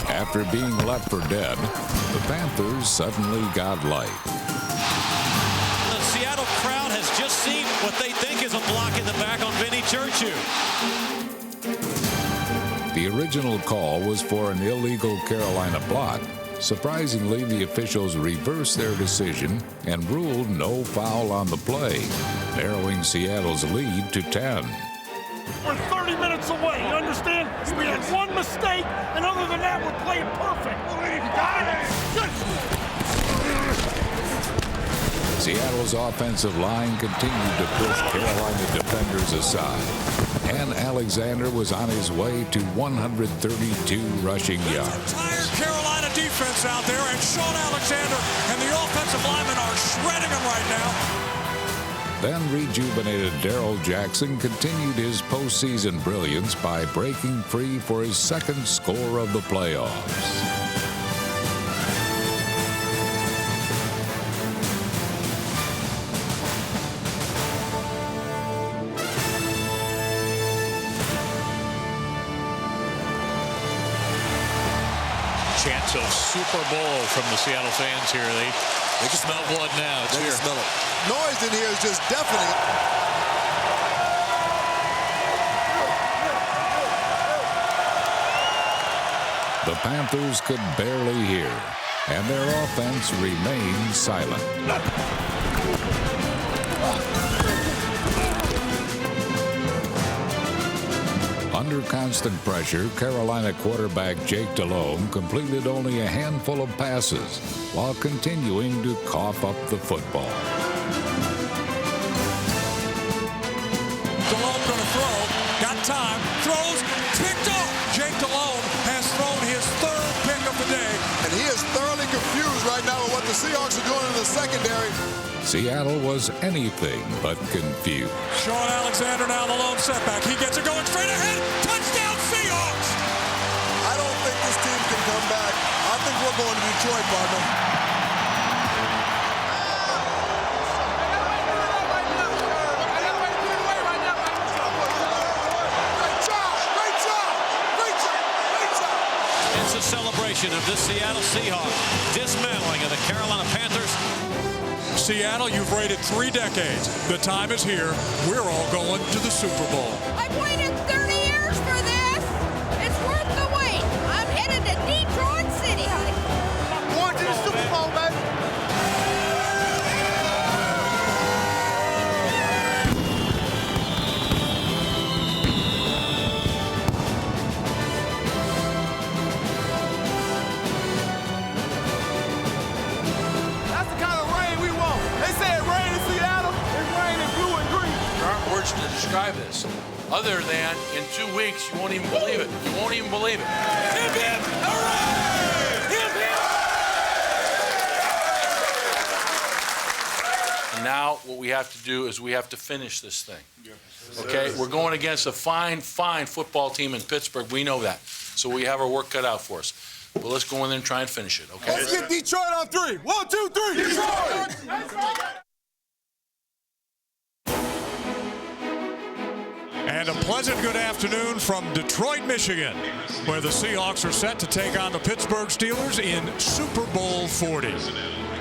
After being left for dead, the Panthers suddenly got life. The Seattle crowd has just seen what they think is a block in the back on Vinny Churchill. The original call was for an illegal Carolina block. Surprisingly, the officials reversed their decision and ruled no foul on the play, narrowing Seattle's lead to 10. We're 30 minutes away, you understand? We had one mistake, and other than that, we're playing perfect. Seattle's offensive line continued to push Carolina defenders aside, and Alexander was on his way to 132 rushing yards. Tired Carolina defense out there, and Sean Alexander and the offensive linemen are shredding them right now. Then rejuvenated Darrell Jackson continued his postseason brilliance by breaking free for his second score of the playoffs. Chance of Super Bowl from the Seattle fans here. They can smell blood now. It's They here. can smell it. Noise in here is just deafening. The Panthers could barely hear, and their offense remained silent. Under constant pressure, Carolina quarterback Jake Delhomme completed only a handful of passes while continuing to cough up the football. Delhomme going to throw. Got time. Throws. Picked off. Jake Delhomme has thrown his third pick of the day. And he is thoroughly confused right now with what the Seahawks are doing in the secondary. Seattle was anything but confused. Sean Alexander now the lone setback. He gets it going straight ahead. Touchdown Seahawks! I don't think this team can come back. I think we're going to Detroit, partner. It's a celebration of this Seattle Seahawks dismantling of the Carolina Panthers. Seattle, you've waited 3 decades. The time is here. We're all going to the Super Bowl. I've waited 30 years for this. It's worth the wait. I'm headed to Detroit City, honey. Going to the Super Bowl, baby. That's the kind of rain we want. They say it rain in Seattle. It's rain in blue and green. There aren't words to describe this, other than in 2 weeks, you won't even believe it. You won't even believe it. Hip, hip, hooray! Hip, hip. And now what we have to do is we have to finish this thing. Okay? We're going against a fine, fine football team in Pittsburgh. We know that. So we have our work cut out for us. But let's go in there and try and finish it, okay? Let's get Detroit on 3. 1, 2, 3. Detroit! And a pleasant good afternoon from Detroit, Michigan, where the Seahawks are set to take on the Pittsburgh Steelers in Super Bowl 40.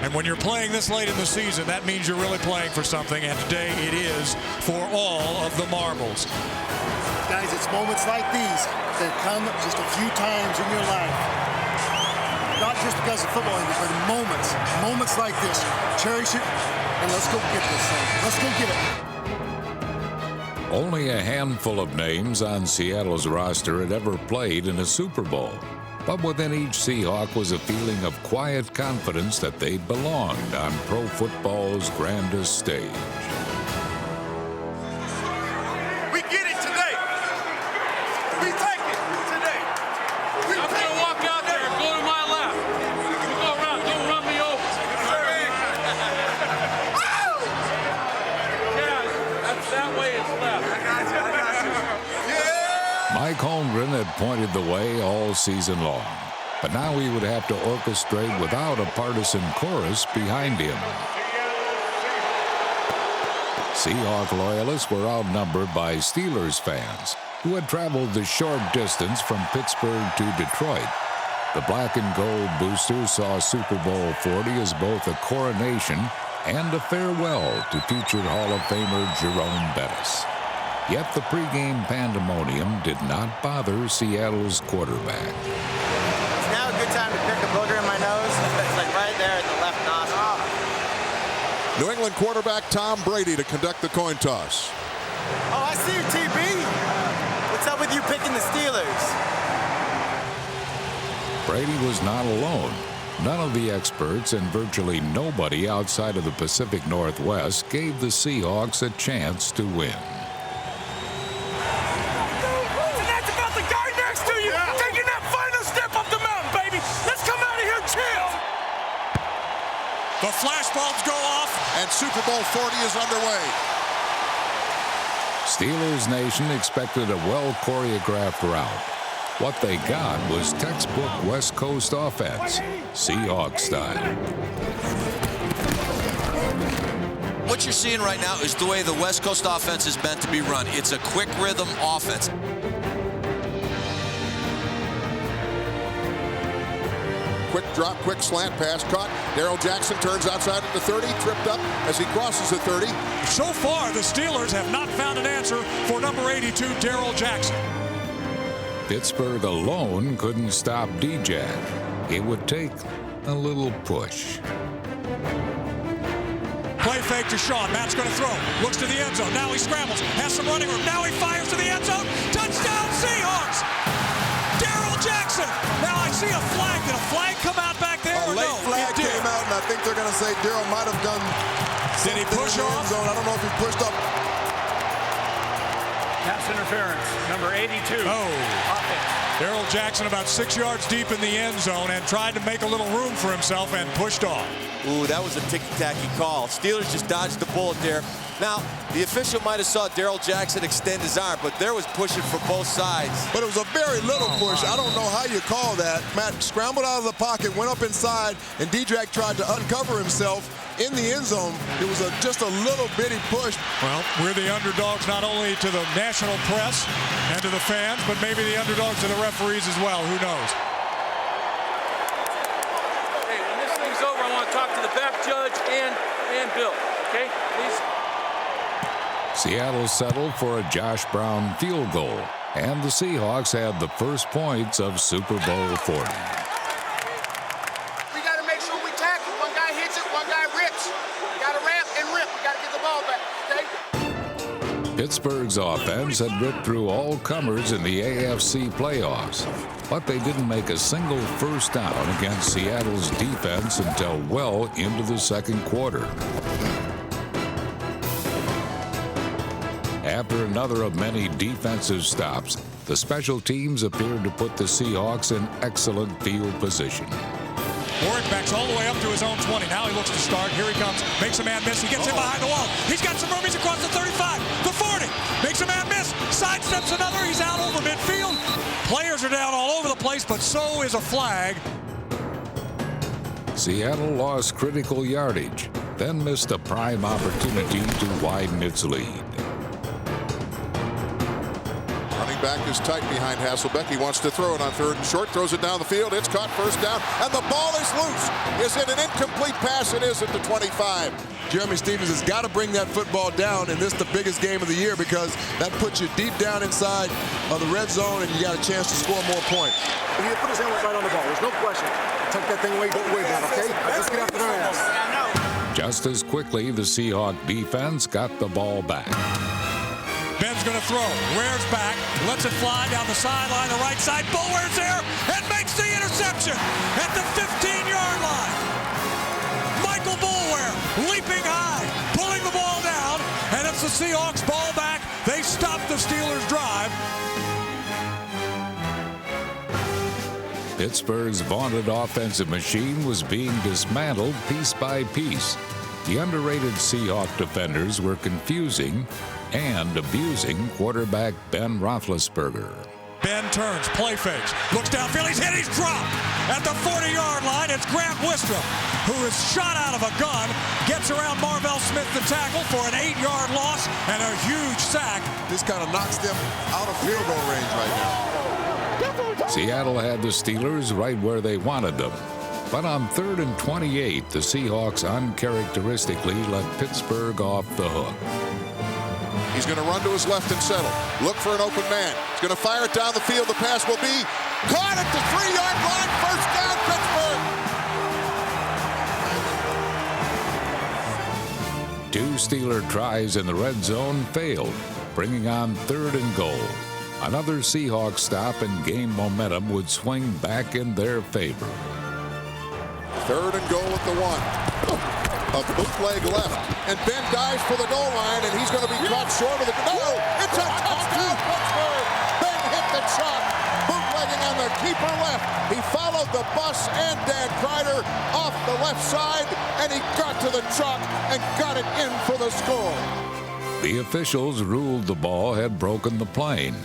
And when you're playing this late in the season, that means you're really playing for something, and today it is for all of the marbles. Guys, it's moments like these that come just a few times in your life. Not just because of football, but moments like this. Cherish it, and let's go get this thing. Let's go get it. Only a handful of names on Seattle's roster had ever played in a Super Bowl. But within each Seahawk was a feeling of quiet confidence that they belonged on pro football's grandest stage. We get it today. We take it today. I'm going to walk out there and go to my left. You go around, don't run me over. Yeah, that's that way it's left. Mike Holmgren had pointed the way all season long, but now he would have to orchestrate without a partisan chorus behind him. Seahawk loyalists were outnumbered by Steelers fans, who had traveled the short distance from Pittsburgh to Detroit. The black and gold boosters saw Super Bowl 40 as both a coronation and a farewell to future Hall of Famer Jerome Bettis. Yet the pregame pandemonium did not bother Seattle's quarterback. It's now a good time to pick a booger in my nose. It's like right there at the left nostril. New England quarterback Tom Brady to conduct the coin toss. Oh, I see you, TB. What's up with you picking the Steelers? Brady was not alone. None of the experts and virtually nobody outside of the Pacific Northwest gave the Seahawks a chance to win. The flashbulbs go off, and Super Bowl 40 is underway. Steelers Nation expected a well-choreographed route. What they got was textbook West Coast offense, Seahawks style. What you're seeing right now is the way the West Coast offense is meant to be run. It's a quick rhythm offense. Quick drop, quick slant pass caught. Darrell Jackson turns outside at the 30, tripped up as he crosses the 30. So far, the Steelers have not found an answer for number 82, Darrell Jackson. Pittsburgh alone couldn't stop D-Jack. It would take a little push. Play fake to Shaw. Matt's going to throw. Looks to the end zone. Now he scrambles. Has some running room. Now he fires to the end zone. Touchdown, Seahawks! Darrell Jackson. Now I see a flag. Did a flag come out back there? A late flag came out, and I think they're going to say Darrell might have done. Did he push in the off? end zone. I don't know if he pushed up. Pass interference, number 82. Oh. Darrell Jackson about 6 yards deep in the end zone and tried to make a little room for himself and pushed off. Ooh, that was a ticky-tacky call. Steelers just dodged the bullet there. Now, the official might have saw Darrell Jackson extend his arm, but there was pushing for both sides. But it was a very little push. I don't know how you call that. Matt scrambled out of the pocket, went up inside, and D-Jack tried to uncover himself in the end zone. It was just a little bitty push. Well, we're the underdogs not only to the national press and to the fans, but maybe the underdogs to the referees as well. Who knows? Hey, when this thing's over, I want to talk to the back judge and Bill. Okay, please. Seattle settled for a Josh Brown field goal, and the Seahawks had the first points of Super Bowl 40. We got to make sure we tackle. One guy hits it, one guy rips. We got to ramp and rip. We got to get the ball back, okay? Pittsburgh's offense had ripped through all comers in the AFC playoffs, but they didn't make a single first down against Seattle's defense until well into the second quarter. After another of many defensive stops, the special teams appeared to put the Seahawks in excellent field position. Warwick backs all the way up to his own 20. Now he looks to start. Here he comes. Makes a man miss. He gets in behind the wall. He's got some room. He's across the 35, the 40. Makes a man miss. Sidesteps another. He's out over midfield. Players are down all over the place, but so is a flag. Seattle lost critical yardage, then missed a prime opportunity to widen its lead. Back is tight behind Hasselbeck. He wants to throw it on third and short. Throws it down the field. It's caught first down. And the ball is loose. Is it an incomplete pass? It is at the 25. Jeremy Stevens has got to bring that football down, and this is the biggest game of the year because that puts you deep down inside of the red zone, and you got a chance to score more points. He put his hand right on the ball. There's no question. Tuck that thing away. Don't worry about it, okay? Let's get after their ass. Just as quickly, the Seahawk defense got the ball back. Ben's going to throw. Ware's back. Lets it fly down the sideline, the right side. Boulware's there and makes the interception at the 15-yard line. Michael Boulware leaping high, pulling the ball down, and it's the Seahawks ball back. They stop the Steelers' drive. Pittsburgh's vaunted offensive machine was being dismantled piece by piece. The underrated Seahawk defenders were confusing and abusing quarterback Ben Roethlisberger. Ben turns, play fakes, looks downfield, he's hit, he's dropped. At the 40-yard line, it's Grant Wistrom, who is shot out of a gun, gets around Marvell Smith, the tackle, for an 8-yard loss and a huge sack. This kind of knocks them out of field goal range right now. Seattle had the Steelers right where they wanted them. But on 3rd and 28, the Seahawks uncharacteristically let Pittsburgh off the hook. He's going to run to his left and settle. Look for an open man. He's going to fire it down the field. The pass will be caught at the 3-yard line. First down, Pittsburgh. 2 Steeler tries in the red zone failed, bringing on 3rd and goal. Another Seahawks stop and game momentum would swing back in their favor. 3rd and goal at the 1. A bootleg left, and Ben dives for the goal line, and he's going to be caught short of the... No! It's a touchdown, Pittsburgh! Ben hit the shot, bootlegging on the keeper left. He followed the bus and Dan Kreider off the left side, and he got to the chalk and got it in for the score. The officials ruled the ball had broken the plane.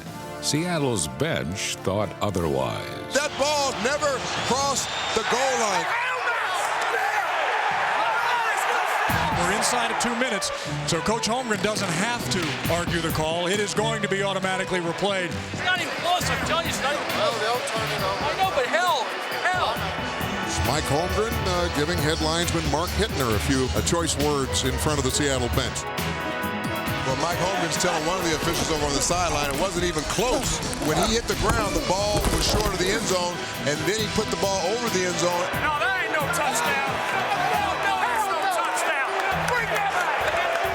Seattle's bench thought otherwise. That ball never crossed the goal line. We're inside of 2 minutes, so Coach Holmgren doesn't have to argue the call. It is going to be automatically replayed. It's not even close, I'm telling you, it's not even close. Well, they'll turn it over. I know, but hell. Mike Holmgren giving headlinesman Mark Hittner a choice words in front of the Seattle bench. Well, Mike Holmgren's telling one of the officials over on the sideline it wasn't even close. When he hit the ground, the ball was short of the end zone, and then he put the ball over the end zone. No, that ain't no touchdown.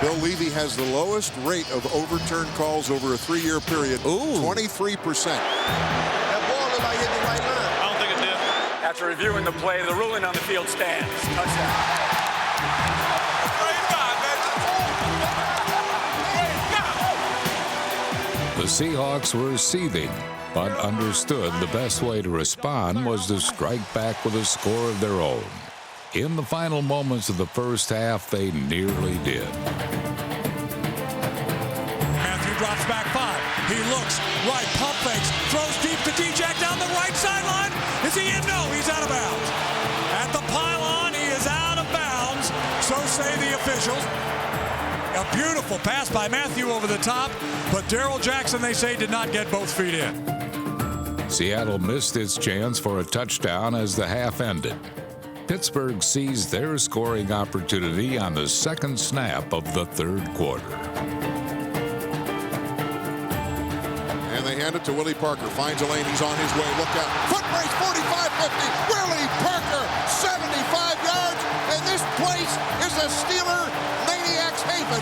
Bill Levy has the lowest rate of overturned calls over a 3-year period. 23%. That ball looked like hit the right line. I don't think it did. After reviewing the play, the ruling on the field stands. Touchdown. The Seahawks were seething, but understood the best way to respond was to strike back with a score of their own. In the final moments of the first half, they nearly did. Matthew drops back 5. He looks right, pump fakes, throws deep to D-Jack down the right sideline. Is he in? No, he's out of bounds. At the pylon, he is out of bounds. So say the officials. A beautiful pass by Matthew over the top, but Darrell Jackson, they say, did not get both feet in. Seattle missed its chance for a touchdown as the half ended. Pittsburgh seized their scoring opportunity on the second snap of the 3rd quarter. And they hand it to Willie Parker. Finds a lane. He's on his way. Look out. Foot race 45-50. Willie Parker, 75 yards. And this place is a Steeler maniac's haven.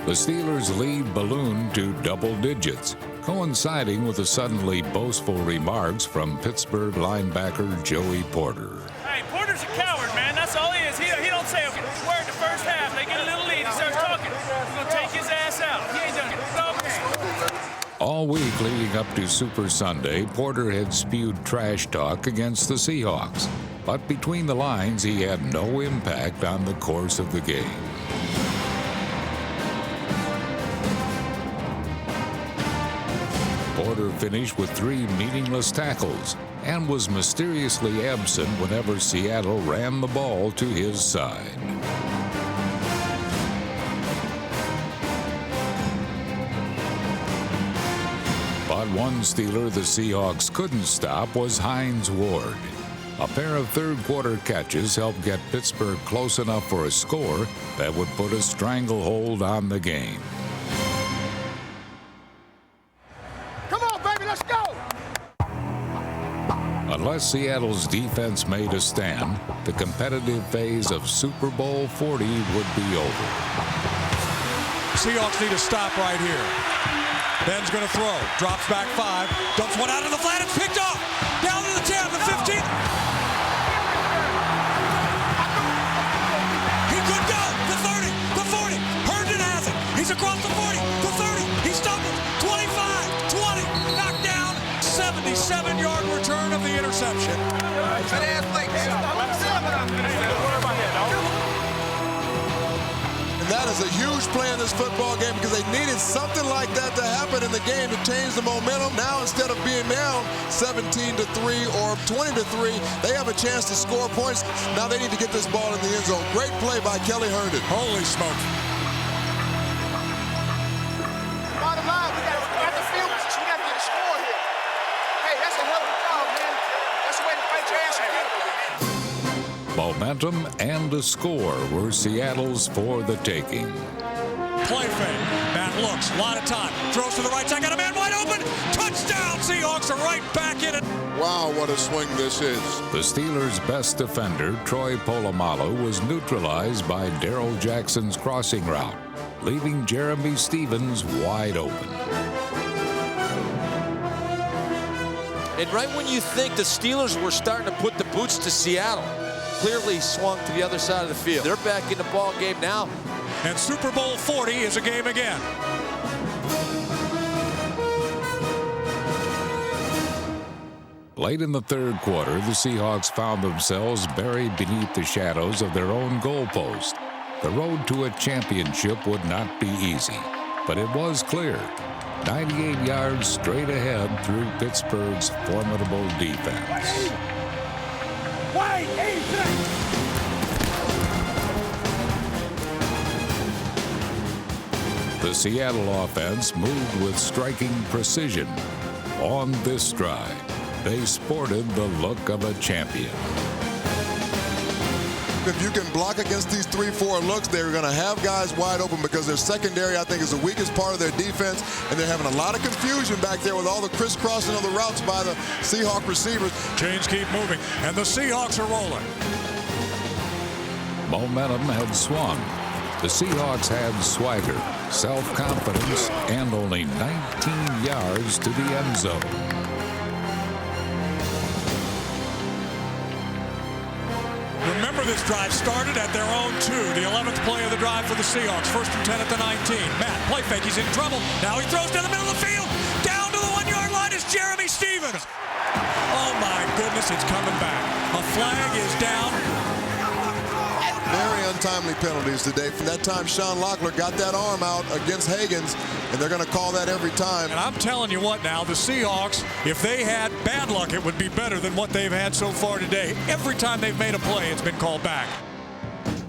The Steelers' lead ballooned to double digits, coinciding with the suddenly boastful remarks from Pittsburgh linebacker Joey Porter. Hey, Porter's a coward, man. That's all he is. He don't say, okay, we're in the first half. They get a little lead. He starts talking. We're going to take his ass out. He ain't done it. All week leading up to Super Sunday, Porter had spewed trash talk against the Seahawks. But between the lines, he had no impact on the course of the game. Porter finished with 3 meaningless tackles and was mysteriously absent whenever Seattle ran the ball to his side. But one Steeler the Seahawks couldn't stop was Hines Ward. A pair of 3rd quarter catches helped get Pittsburgh close enough for a score that would put a stranglehold on the game. Unless Seattle's defense made a stand, the competitive phase of Super Bowl 40 would be over. Seahawks need to stop right here. Ben's going to throw. Drops back 5. Dumps one out of the flat. It's picked up. Down to the 10, the 15. He could go. The 30, the 40. Herndon has it. He's across the 40, the 30. He stumbles. 25, 20. Knocked down. 77-yard return of the interception. And that is a huge play in this football game because they needed something like that to happen in the game to change the momentum. Now, instead of being down 17-3 or 20-3, they have a chance to score points. Now they need to get this ball in the end zone. Great play by Kelly Herndon. Holy smokes. Bottom line, we got the field position. We got to get a score here. Hey, that's a hell of a job, man. That's the way to fight your ass again. Momentum and a score were Seattle's for the taking. Play fake. Matt looks. A lot of time. Throws to the right side. Got a man wide open. Touchdown. Seahawks are right back in it. Wow, what a swing this is. The Steelers' best defender, Troy Polamalu, was neutralized by Darrell Jackson's crossing route, leaving Jeremy Stevens wide open. And right when you think the Steelers were starting to put the boots to Seattle, clearly swung to the other side of the field. They're back in the ball game now. And Super Bowl 40 is a game again. Late in the third quarter, the Seahawks found themselves buried beneath the shadows of their own goalpost. The road to a championship would not be easy, but it was clear. 98 yards straight ahead through Pittsburgh's formidable defense. The Seattle offense moved with striking precision. On this drive, they sported the look of a champion. If you can block against these 3-4 looks, they're going to have guys wide open because their secondary, I think, is the weakest part of their defense, and they're having a lot of confusion back there with all the crisscrossing of the routes by the Seahawk receivers. Chains keep moving, and the Seahawks are rolling. Momentum had swung. The Seahawks had swagger, self-confidence, and only 19 yards to the end zone. Remember, this drive started at their own 2. The 11th play of the drive for the Seahawks. 1st and 10 at the 19. Matt, play fake. He's in trouble. Now he throws down the middle of the field. Down to the 1-yard line is Jeremy Stevens. Oh, my goodness, it's coming back. A flag is down. Very untimely penalties today. From that time, Sean Locklear got that arm out against Higgins, and they're going to call that every time. And I'm telling you what now, the Seahawks, if they had bad luck, it would be better than what they've had so far today. Every time they've made a play, it's been called back.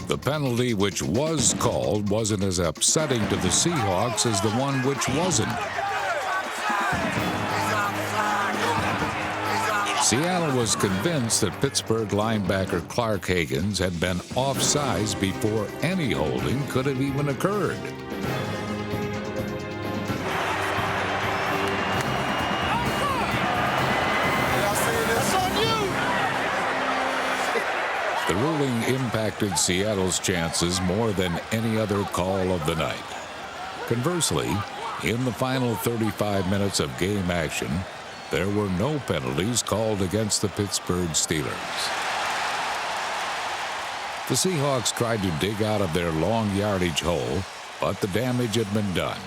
The penalty which was called wasn't as upsetting to the Seahawks as the one which wasn't. Seattle was convinced that Pittsburgh linebacker Clark Higgins had been offsides before any holding could have even occurred. The ruling impacted Seattle's chances more than any other call of the night. Conversely, in the final 35 minutes of game action, there were no penalties called against the Pittsburgh Steelers. The Seahawks tried to dig out of their long yardage hole, but the damage had been done.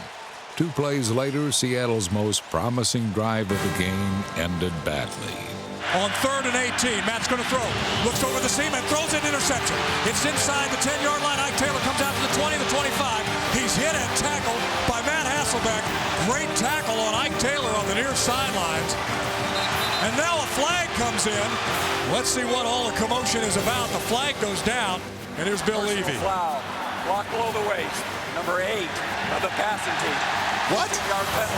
2 plays later, Seattle's most promising drive of the game ended badly. On 3rd and 18, Matt's going to throw. Looks over the seam and throws an interception. It's inside the 10-yard line. Ike Taylor comes out to the 20, the 25. He's hit and tackled by Matt Hasselbeck. Great tackle on Ike Taylor on the near sidelines. And now a flag comes in. Let's see what all the commotion is about. The flag goes down, and here's Bill Levy. Foul. Block below the waist. Number 8 of the passing team. What?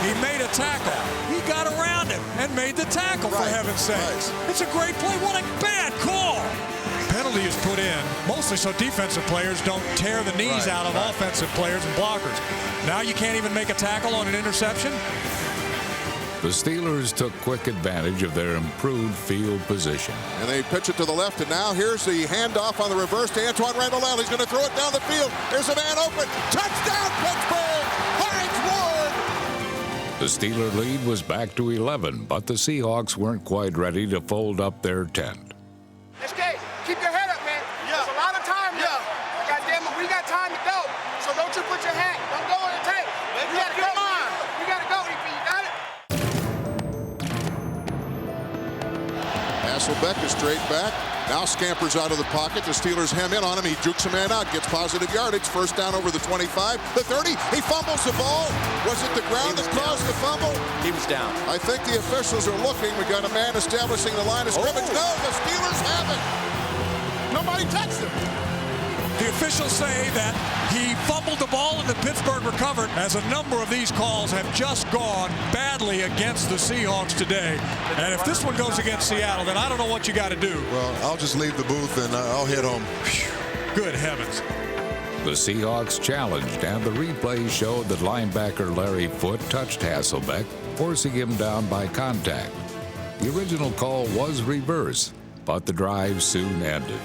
He made a tackle. He got around him and made the tackle, for heaven's sakes. It's a great play. What a bad call. Penalty is put in, mostly so defensive players don't tear the knees out of offensive players and blockers. Now you can't even make a tackle on an interception? The Steelers took quick advantage of their improved field position. And they pitch it to the left, and now here's the handoff on the reverse to Antoine Randall. He's going to throw it down the field. There's a man open. Touchdown, Pittsburgh! The Steeler lead was back to 11, but the Seahawks weren't quite ready to fold up their tent. SK, keep your head up, man. There's a lot of time left. God damn it, we got time to go. So don't you put your hat, don't go on the tape. You gotta go, man. You gotta go, EP. You got it? Hasselbeck is straight back. Now scampers out of the pocket. The Steelers hem in on him. He jukes a man out, gets positive yardage. First down over the 25, the 30. He fumbles the ball. Was it the ground that caused the fumble? He was down. I think the officials are looking. We got a man establishing the line of scrimmage. No, the Steelers have it. Nobody touched him. The officials say that he fumbled the ball and that Pittsburgh recovered, as a number of these calls have just gone badly against the Seahawks today. And if this one goes against Seattle, then I don't know what you got to do. Well, I'll just leave the booth and I'll head home. Good heavens. The Seahawks challenged, and the replay showed that linebacker Larry Foote touched Hasselbeck, forcing him down by contact. The original call was reverse, but the drive soon ended.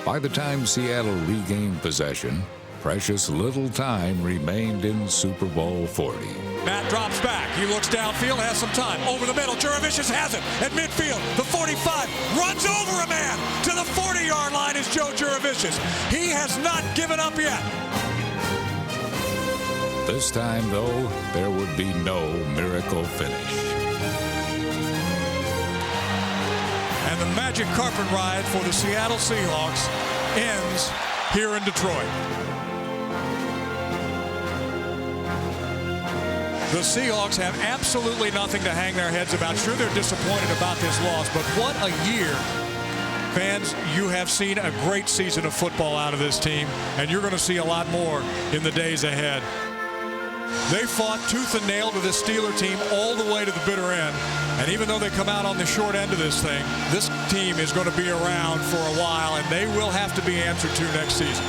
By the time Seattle regained possession, precious little time remained in Super Bowl 40. Matt drops back. He looks downfield, has some time. Over the middle, Juravicius has it. At midfield, the 45 runs over a man. To the 40-yard line is Joe Juravicius. He has not given up yet. This time, though, there would be no miracle finish. And the magic carpet ride for the Seattle Seahawks ends here in Detroit. The Seahawks have absolutely nothing to hang their heads about. Sure, they're disappointed about this loss, but what a year. Fans, you have seen a great season of football out of this team, and you're going to see a lot more in the days ahead. They fought tooth and nail to this Steeler team all the way to the bitter end. And even though they come out on the short end of this thing, this team is going to be around for a while, and they will have to be answered to next season.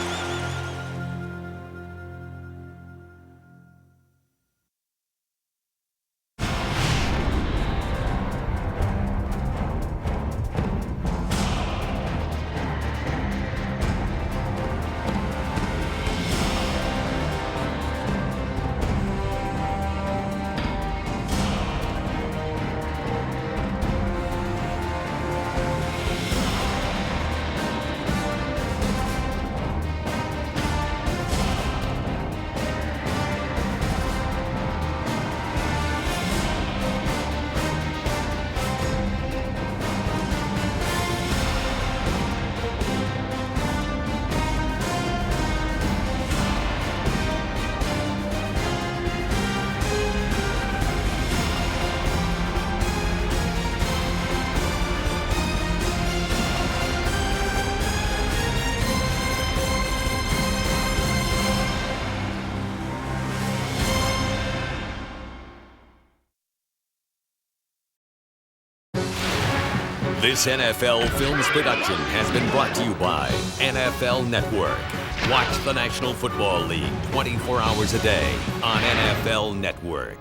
This NFL Films production has been brought to you by NFL Network. Watch the National Football League 24 hours a day on NFL Network.